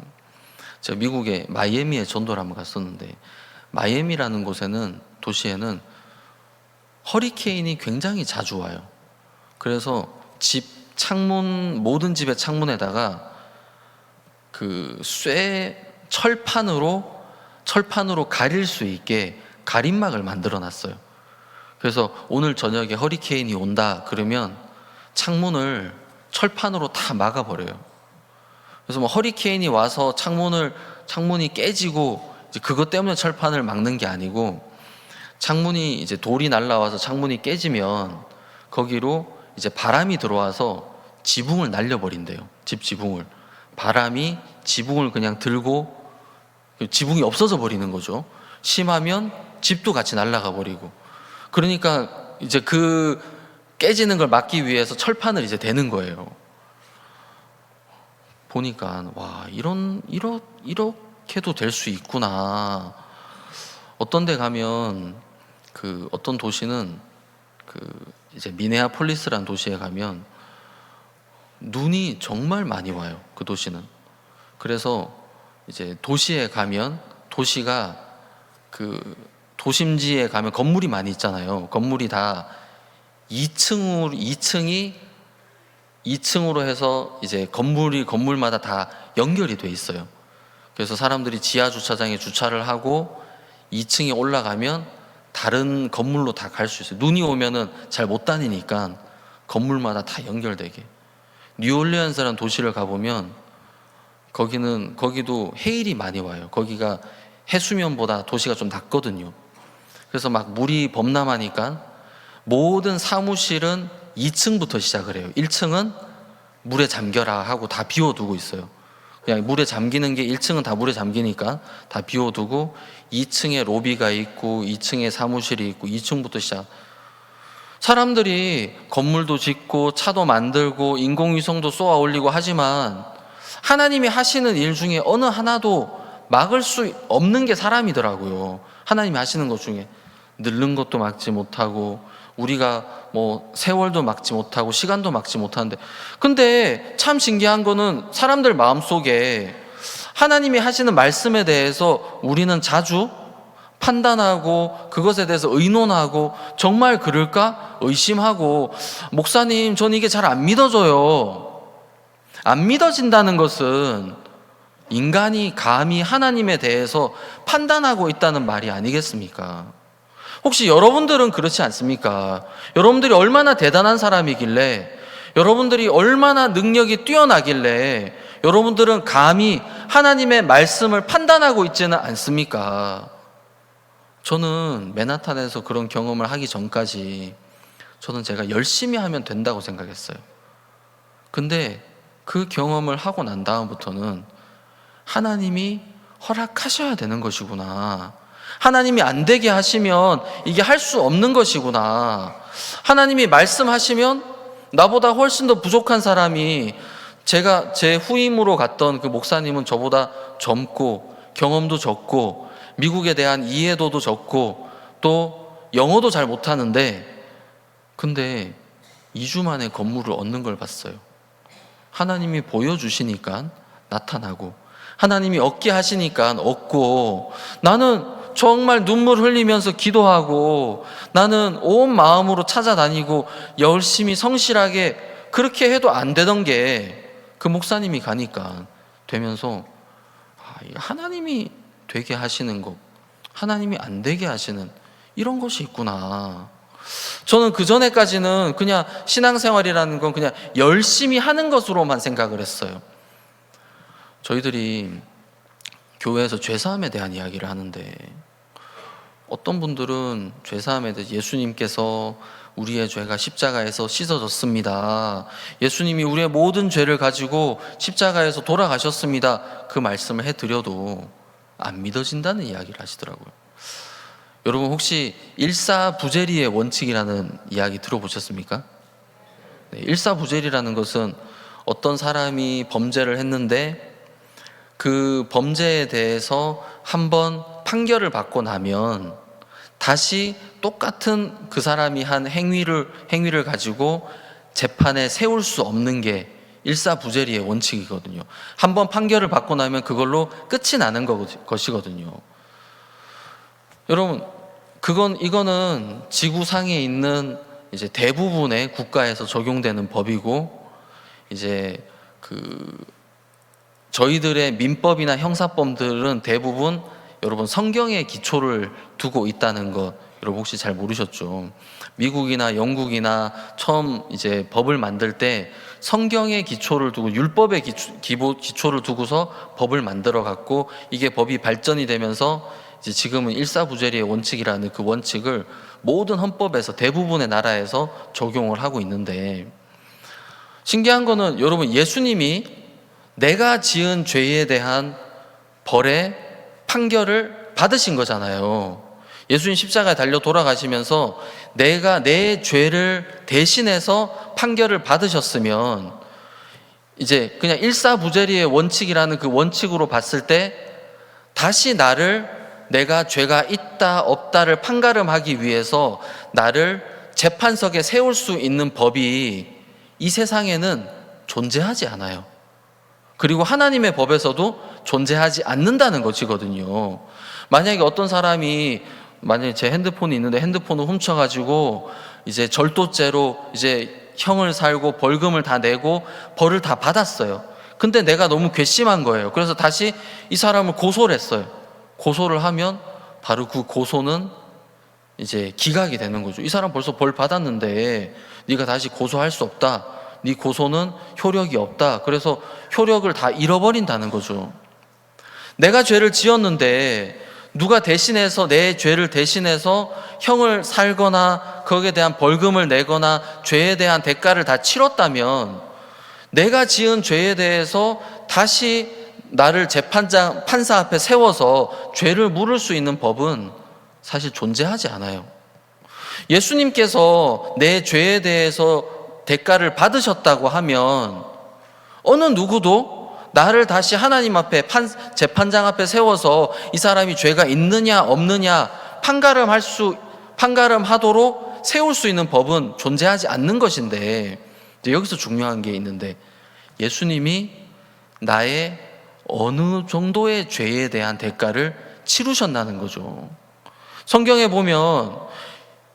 제가 미국의 마이애미에 전도를 한번 갔었는데, 마이애미라는 도시에는 허리케인이 굉장히 자주 와요. 그래서 모든 집의 창문에다가 그 철판으로 가릴 수 있게 가림막을 만들어 놨어요. 그래서 오늘 저녁에 허리케인이 온다 그러면 창문을 철판으로 다 막아버려요. 그래서 뭐 허리케인이 와서 창문이 깨지고 이제 그것 때문에 철판을 막는 게 아니고, 창문이 이제 돌이 날라와서 창문이 깨지면 거기로 이제 바람이 들어와서 지붕을 날려버린대요. 집 지붕을. 바람이 지붕을 그냥 들고 지붕이 없어져 버리는 거죠. 심하면 집도 같이 날아가 버리고. 그러니까 이제 그 깨지는 걸 막기 위해서 철판을 이제 대는 거예요. 보니까 와, 이렇게도 될 수 있구나. 어떤 데 가면 어떤 도시는 이제 미네아폴리스라는 도시에 가면 눈이 정말 많이 와요. 그 도시는. 그래서 이제 도시에 가면, 도시가 도심지에 가면 건물이 많이 있잖아요. 건물이 다 2층으로 해서 이제 건물마다 다 연결이 돼 있어요. 그래서 사람들이 지하 주차장에 주차를 하고 2층에 올라가면 다른 건물로 다 갈 수 있어요. 눈이 오면은 잘 못 다니니까 건물마다 다 연결되게. 뉴올리언스라는 도시를 가보면 거기도 해일이 많이 와요. 거기가 해수면보다 도시가 좀 낮거든요. 그래서 막 물이 범람하니까 모든 사무실은 2층부터 시작을 해요. 1층은 물에 잠겨라 하고 다 비워두고 있어요. 그냥 물에 잠기는 게 1층은 다 물에 잠기니까 다 비워두고 2층에 로비가 있고 2층에 사무실이 있고 2층부터 시작. 사람들이 건물도 짓고 차도 만들고 인공위성도 쏘아 올리고 하지만 하나님이 하시는 일 중에 어느 하나도 막을 수 없는 게 사람이더라고요. 하나님이 하시는 것 중에 늙는 것도 막지 못하고, 우리가 뭐 세월도 막지 못하고 시간도 막지 못하는데, 근데 참 신기한 거는 사람들 마음속에 하나님이 하시는 말씀에 대해서 우리는 자주 판단하고 그것에 대해서 의논하고, 정말 그럴까 의심하고, 목사님 전 이게 잘 안 믿어져요. 안 믿어진다는 것은 인간이 감히 하나님에 대해서 판단하고 있다는 말이 아니겠습니까? 혹시 여러분들은 그렇지 않습니까? 여러분들이 얼마나 대단한 사람이길래, 여러분들이 얼마나 능력이 뛰어나길래 여러분들은 감히 하나님의 말씀을 판단하고 있지는 않습니까? 저는 맨하탄에서 그런 경험을 하기 전까지 저는 제가 열심히 하면 된다고 생각했어요. 근데 그 경험을 하고 난 다음부터는 하나님이 허락하셔야 되는 것이구나. 하나님이 안 되게 하시면 이게 할 수 없는 것이구나. 하나님이 말씀하시면 나보다 훨씬 더 부족한 사람이, 제가 제 후임으로 갔던 그 목사님은 저보다 젊고 경험도 적고 미국에 대한 이해도도 적고 또 영어도 잘 못하는데, 근데 2주 만에 건물을 얻는 걸 봤어요. 하나님이 보여주시니까 나타나고, 하나님이 얻게 하시니까 얻고, 나는 정말 눈물 흘리면서 기도하고, 나는 온 마음으로 찾아다니고 열심히 성실하게 그렇게 해도 안 되던 게 그 목사님이 가니까 되면서, 하나님이 되게 하시는 것, 하나님이 안 되게 하시는 이런 것이 있구나. 저는 그전에까지는 그냥 신앙생활이라는 건 그냥 열심히 하는 것으로만 생각을 했어요. 저희들이 교회에서 죄사함에 대한 이야기를 하는데, 어떤 분들은 죄사함에 대해서 예수님께서 우리의 죄가 십자가에서 씻어졌습니다, 예수님이 우리의 모든 죄를 가지고 십자가에서 돌아가셨습니다, 그 말씀을 해드려도 안 믿어진다는 이야기를 하시더라고요. 여러분 혹시 일사부재리의 원칙이라는 이야기 들어보셨습니까? 네, 일사부재리라는 것은 어떤 사람이 범죄를 했는데 그 범죄에 대해서 한번 판결을 받고 나면 다시 똑같은 그 사람이 한 행위를 가지고 재판에 세울 수 없는 게 일사부재리의 원칙이거든요. 한번 판결을 받고 나면 그걸로 끝이 나는 것이거든요. 여러분, 이거는 지구상에 있는 이제 대부분의 국가에서 적용되는 법이고, 이제 저희들의 민법이나 형사법들은 대부분 여러분 성경에 기초를 두고 있다는 것, 여러분 혹시 잘 모르셨죠? 미국이나 영국이나 처음 이제 법을 만들 때 성경의 기초를 두고, 율법의 기초를 두고서 법을 만들어 갖고, 이게 법이 발전이 되면서 이제 지금은 일사부재리의 원칙이라는 그 원칙을 모든 헌법에서 대부분의 나라에서 적용을 하고 있는데, 신기한 거는 여러분, 예수님이 내가 지은 죄에 대한 벌의 판결을 받으신 거잖아요. 예수님 십자가에 달려 돌아가시면서 내가 내 죄를 대신해서 판결을 받으셨으면, 이제 그냥 일사부재리의 원칙이라는 그 원칙으로 봤을 때 다시 내가 죄가 있다 없다를 판가름하기 위해서 나를 재판석에 세울 수 있는 법이 이 세상에는 존재하지 않아요. 그리고 하나님의 법에서도 존재하지 않는다는 것이거든요. 만약에 어떤 사람이, 만약에 제 핸드폰이 있는데 핸드폰을 훔쳐가지고 이제 절도죄로 이제 형을 살고 벌금을 다 내고 벌을 다 받았어요. 근데 내가 너무 괘씸한 거예요. 그래서 다시 이 사람을 고소를 했어요. 고소를 하면 바로 그 고소는 이제 기각이 되는 거죠. 이 사람 벌써 벌 받았는데 네가 다시 고소할 수 없다, 네 고소는 효력이 없다. 그래서 효력을 다 잃어버린다는 거죠. 내가 죄를 지었는데 누가 대신해서 내 죄를 대신해서 형을 살거나 거기에 대한 벌금을 내거나 죄에 대한 대가를 다 치렀다면, 내가 지은 죄에 대해서 다시 나를 판사 앞에 세워서 죄를 물을 수 있는 법은 사실 존재하지 않아요. 예수님께서 내 죄에 대해서 대가를 받으셨다고 하면 어느 누구도 나를 다시 하나님 앞에 재판장 앞에 세워서 이 사람이 죄가 있느냐 없느냐 판가름하도록 세울 수 있는 법은 존재하지 않는 것인데, 여기서 중요한 게 있는데, 예수님이 나의 어느 정도의 죄에 대한 대가를 치르셨다는 거죠. 성경에 보면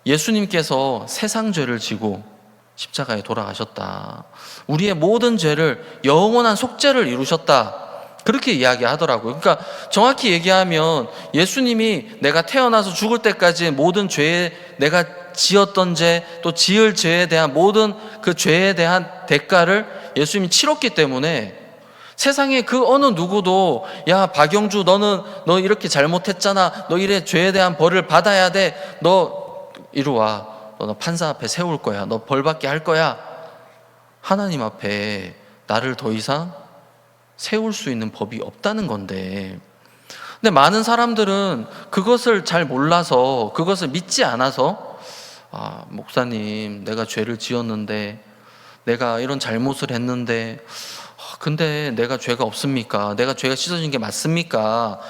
예수님께서 세상 죄를 지고 십자가에 돌아가셨다, 우리의 모든 죄를, 영원한 속죄를 이루셨다, 그렇게 이야기하더라고요. 그러니까 정확히 얘기하면 예수님이 내가 태어나서 죽을 때까지 모든 죄에, 내가 지었던 죄 또 지을 죄에 대한 모든 그 죄에 대한 대가를 예수님이 치렀기 때문에 세상에 그 어느 누구도 야 박영주 너 이렇게 잘못했잖아, 너 이래 죄에 대한 벌을 받아야 돼, 너 이리 와, 너 판사 앞에 세울 거야, 너 벌 받게 할 거야, 하나님 앞에 나를 더 이상 세울 수 있는 법이 없다는 건데, 근데 많은 사람들은 그것을 잘 몰라서, 그것을 믿지 않아서 목사님 내가 죄를 지었는데, 내가 이런 잘못을 했는데 근데 내가 죄가 없습니까? 내가 죄가 씻어진 게 맞습니까?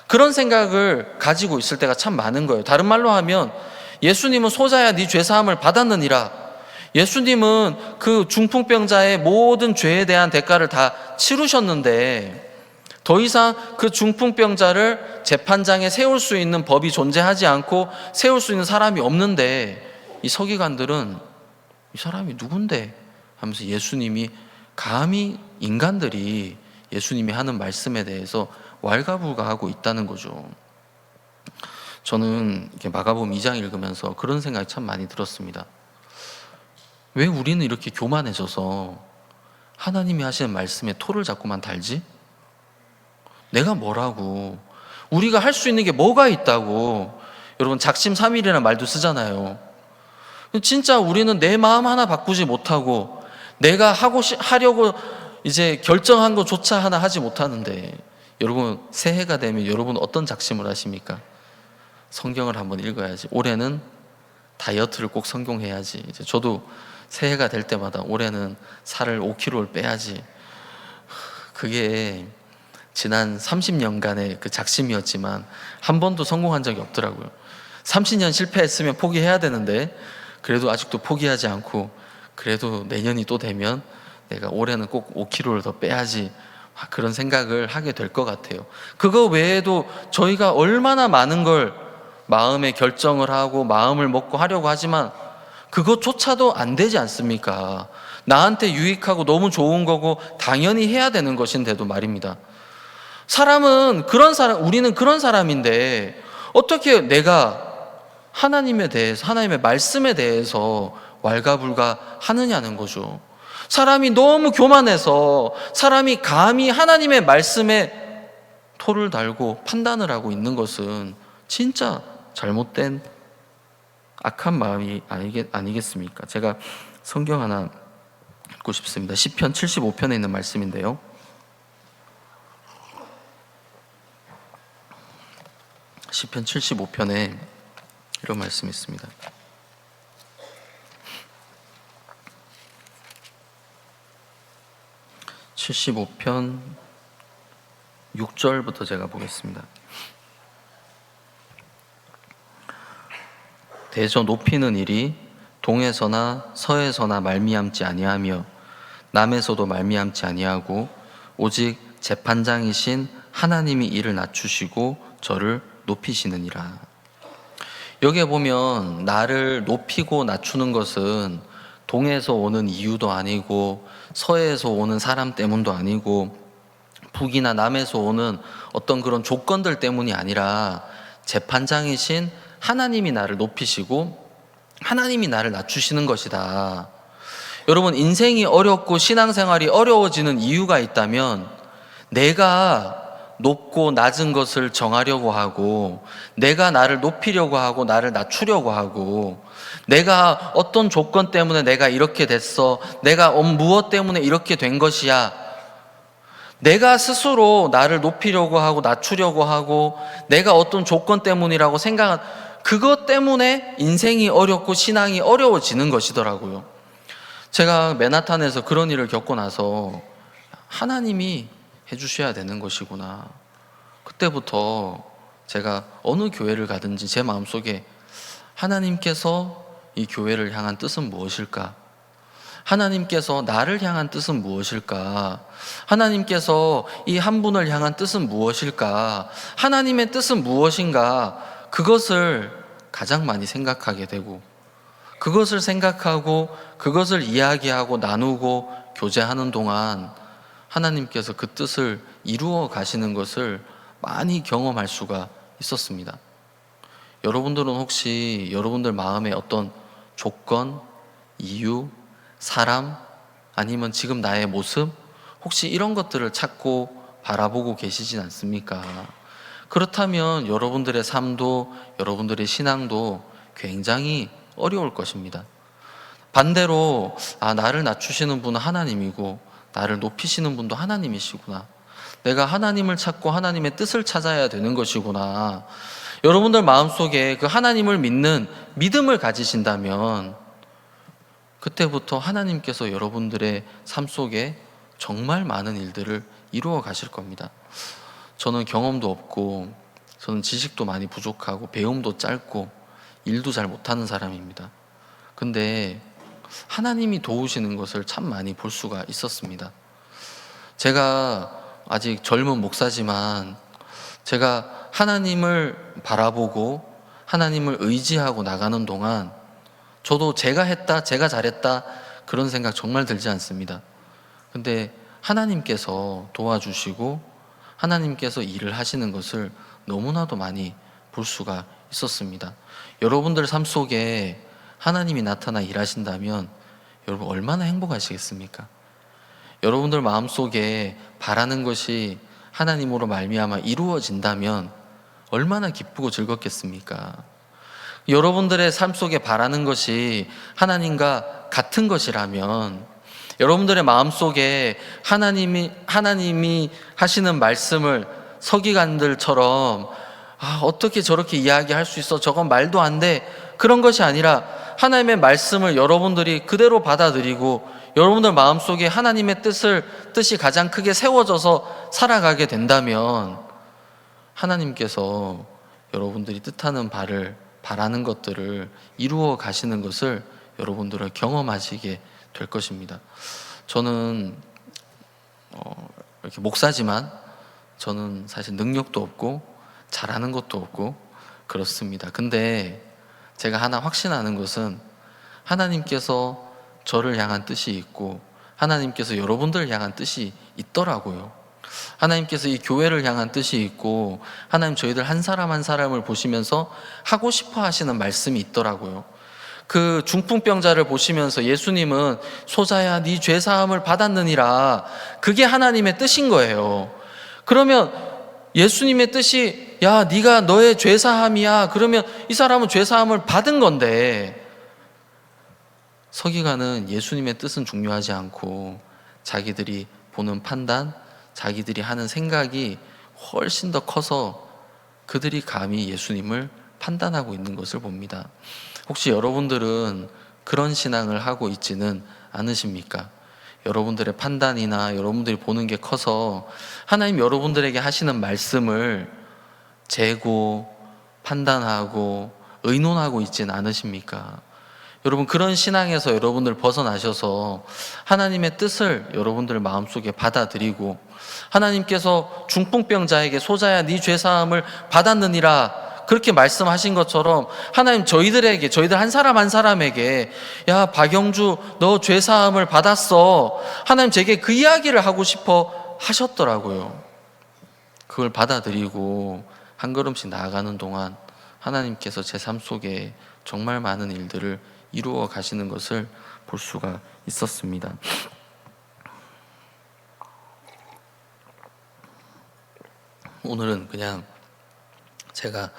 그런 생각을 가지고 있을 때가 참 많은 거예요. 다른 말로 하면 예수님은 소자야 네 죄사함을 받았느니라, 예수님은 그 중풍병자의 모든 죄에 대한 대가를 다 치르셨는데 더 이상 그 중풍병자를 재판장에 세울 수 있는 법이 존재하지 않고 세울 수 있는 사람이 없는데, 이 서기관들은 이 사람이 누군데 하면서 예수님이 감히 인간들이 예수님이 하는 말씀에 대해서 왈가불가하고 있다는 거죠. 저는 이렇게 마가복음 2장 읽으면서 그런 생각이 참 많이 들었습니다. 왜 우리는 이렇게 교만해져서 하나님이 하시는 말씀에 토를 자꾸만 달지? 내가 뭐라고, 우리가 할 수 있는 게 뭐가 있다고. 여러분 작심삼일이라는 말도 쓰잖아요. 진짜 우리는 내 마음 하나 바꾸지 못하고 내가 하려고 이제 결정한 것조차 하나 하지 못하는데, 여러분 새해가 되면 여러분 어떤 작심을 하십니까? 성경을 한번 읽어야지, 올해는 다이어트를 꼭 성공해야지, 이제 저도 새해가 될 때마다 올해는 살을 5kg를 빼야지, 그게 지난 30년간의 그 작심이었지만 한 번도 성공한 적이 없더라고요. 30년 실패했으면 포기해야 되는데 그래도 아직도 포기하지 않고, 그래도 내년이 또 되면 내가 올해는 꼭 5kg를 더 빼야지, 그런 생각을 하게 될 것 같아요. 그거 외에도 저희가 얼마나 많은 걸 마음에 결정을 하고 마음을 먹고 하려고 하지만 그것조차도 안 되지 않습니까? 나한테 유익하고 너무 좋은 거고 당연히 해야 되는 것인데도 말입니다. 우리는 그런 사람인데 어떻게 내가 하나님에 대해서, 하나님의 말씀에 대해서 왈가불가 하느냐는 거죠. 사람이 너무 교만해서 사람이 감히 하나님의 말씀에 토를 달고 판단을 하고 있는 것은 진짜 잘못된 악한 마음이 아니겠습니까? 제가 성경 하나 읽고 싶습니다. 시편 75편에 있는 말씀인데요, 시편 75편에 이런 말씀이 있습니다. (75편) 6절부터 제가 보겠습니다. 대저 높이는 일이 동에서나 서에서나 말미암지 아니하며 남에서도 말미암지 아니하고 오직 재판장이신 하나님이 이를 낮추시고 저를 높이시느니라. 여기에 보면 나를 높이고 낮추는 것은 동에서 오는 이유도 아니고 서에서 오는 사람 때문도 아니고 북이나 남에서 오는 어떤 그런 조건들 때문이 아니라 재판장이신 하나님이 나를 높이시고 하나님이 나를 낮추시는 것이다. 여러분 인생이 어렵고 신앙생활이 어려워지는 이유가 있다면 내가 높고 낮은 것을 정하려고 하고 내가 나를 높이려고 하고 나를 낮추려고 하고 내가 어떤 조건 때문에 내가 이렇게 됐어, 내가 무엇 때문에 이렇게 된 것이야, 내가 스스로 나를 높이려고 하고 낮추려고 하고 내가 어떤 조건 때문이라고 생각한 그것 때문에 인생이 어렵고 신앙이 어려워지는 것이더라고요. 제가 맨하탄에서 그런 일을 겪고 나서 하나님이 해주셔야 되는 것이구나, 그때부터 제가 어느 교회를 가든지 제 마음속에 하나님께서 이 교회를 향한 뜻은 무엇일까? 하나님께서 나를 향한 뜻은 무엇일까? 하나님께서 이 한 분을 향한 뜻은 무엇일까? 하나님의 뜻은 무엇인가? 그것을 가장 많이 생각하게 되고 그것을 생각하고 그것을 이야기하고 나누고 교제하는 동안 하나님께서 그 뜻을 이루어 가시는 것을 많이 경험할 수가 있었습니다. 여러분들은 혹시 여러분들 마음에 어떤 조건, 이유, 사람, 아니면 지금 나의 모습, 혹시 이런 것들을 찾고 바라보고 계시진 않습니까? 그렇다면 여러분들의 삶도 여러분들의 신앙도 굉장히 어려울 것입니다. 반대로 나를 낮추시는 분은 하나님이고 나를 높이시는 분도 하나님이시구나. 내가 하나님을 찾고 하나님의 뜻을 찾아야 되는 것이구나. 여러분들 마음속에 그 하나님을 믿는 믿음을 가지신다면 그때부터 하나님께서 여러분들의 삶 속에 정말 많은 일들을 이루어 가실 겁니다. 저는 경험도 없고 저는 지식도 많이 부족하고 배움도 짧고 일도 잘 못하는 사람입니다. 근데 하나님이 도우시는 것을 참 많이 볼 수가 있었습니다. 제가 아직 젊은 목사지만 제가 하나님을 바라보고 하나님을 의지하고 나가는 동안 저도 제가 했다, 제가 잘했다 그런 생각 정말 들지 않습니다. 근데 하나님께서 도와주시고 하나님께서 일을 하시는 것을 너무나도 많이 볼 수가 있었습니다. 여러분들 삶 속에 하나님이 나타나 일하신다면 여러분 얼마나 행복하시겠습니까? 여러분들 마음속에 바라는 것이 하나님으로 말미암아 이루어진다면 얼마나 기쁘고 즐겁겠습니까? 여러분들의 삶 속에 바라는 것이 하나님과 같은 것이라면 여러분들의 마음속에 하나님이 하시는 말씀을 서기관들처럼 어떻게 저렇게 이야기할 수 있어? 저건 말도 안 돼. 그런 것이 아니라 하나님의 말씀을 여러분들이 그대로 받아들이고 여러분들 마음속에 하나님의 뜻이 가장 크게 세워져서 살아가게 된다면 하나님께서 여러분들이 뜻하는 바를 바라는 것들을 이루어 가시는 것을 여러분들은 경험하시게 될 것입니다. 저는 이렇게 목사지만 저는 사실 능력도 없고 잘하는 것도 없고 그렇습니다. 근데 제가 하나 확신하는 것은 하나님께서 저를 향한 뜻이 있고 하나님께서 여러분들을 향한 뜻이 있더라고요. 하나님께서 이 교회를 향한 뜻이 있고 하나님 저희들 한 사람 한 사람을 보시면서 하고 싶어 하시는 말씀이 있더라고요. 그 중풍병자를 보시면서 예수님은 소자야 네 죄사함을 받았느니라, 그게 하나님의 뜻인 거예요. 그러면 예수님의 뜻이 야 네가 너의 죄사함이야, 그러면 이 사람은 죄사함을 받은 건데 서기관은 예수님의 뜻은 중요하지 않고 자기들이 보는 판단, 자기들이 하는 생각이 훨씬 더 커서 그들이 감히 예수님을 판단하고 있는 것을 봅니다. 혹시 여러분들은 그런 신앙을 하고 있지는 않으십니까? 여러분들의 판단이나 여러분들이 보는 게 커서 하나님 여러분들에게 하시는 말씀을 재고 판단하고 의논하고 있지는 않으십니까? 여러분 그런 신앙에서 여러분들 벗어나셔서 하나님의 뜻을 여러분들 마음속에 받아들이고 하나님께서 중풍병자에게 소자야 네 죄사함을 받았느니라 그렇게 말씀하신 것처럼 하나님 저희들 한 사람 한 사람에게 야 박영주 너 죄사함을 받았어, 하나님 제게 그 이야기를 하고 싶어 하셨더라고요. 그걸 받아들이고 한 걸음씩 나아가는 동안 하나님께서 제 삶 속에 정말 많은 일들을 이루어 가시는 것을 볼 수가 있었습니다. 오늘은 그냥 제가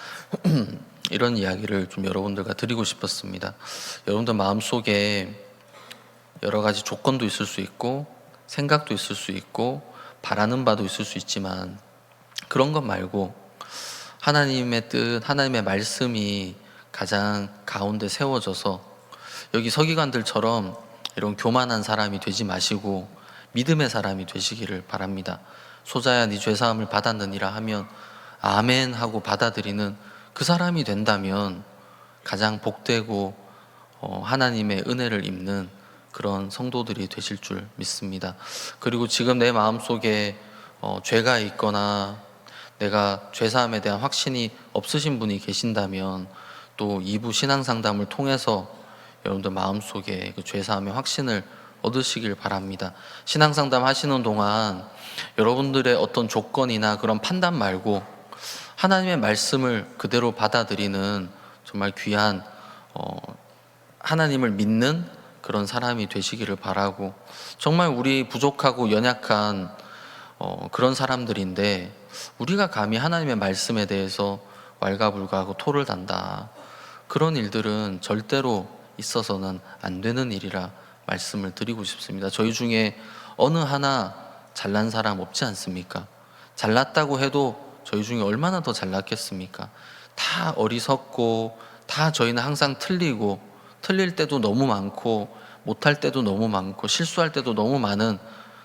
이런 이야기를 좀 여러분들과 드리고 싶었습니다. 여러분들 마음속에 여러 가지 조건도 있을 수 있고 생각도 있을 수 있고 바라는 바도 있을 수 있지만 그런 것 말고 하나님의 뜻, 하나님의 말씀이 가장 가운데 세워져서 여기 서기관들처럼 이런 교만한 사람이 되지 마시고 믿음의 사람이 되시기를 바랍니다. 소자야 네 죄사함을 받았느니라 하면 아멘 하고 받아들이는 그 사람이 된다면 가장 복되고 하나님의 은혜를 입는 그런 성도들이 되실 줄 믿습니다. 그리고 지금 내 마음속에 죄가 있거나 내가 죄사함에 대한 확신이 없으신 분이 계신다면 또 2부 신앙상담을 통해서 여러분들 마음속에 그 죄사함의 확신을 얻으시길 바랍니다. 신앙상담 하시는 동안 여러분들의 어떤 조건이나 그런 판단 말고 하나님의 말씀을 그대로 받아들이는 정말 귀한 하나님을 믿는 그런 사람이 되시기를 바라고, 정말 우리 부족하고 연약한 그런 사람들인데 우리가 감히 하나님의 말씀에 대해서 왈가불가하고 토를 단다, 그런 일들은 절대로 있어서는 안 되는 일이라 말씀을 드리고 싶습니다. 저희 중에 어느 하나 잘난 사람 없지 않습니까? 잘났다고 해도 저희 중에 얼마나 더 잘났겠습니까? 다 어리석고, 다 저희는 항상 틀리고, 틀릴 때도 너무 많고, 못할 때도 너무 많고, 실수할 때도 너무 많은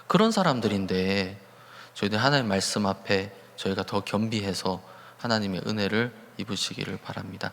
그런 사람들인데, 저희들 하나님의 말씀 앞에 저희가 더 겸비해서 하나님의 은혜를 입으시기를 바랍니다.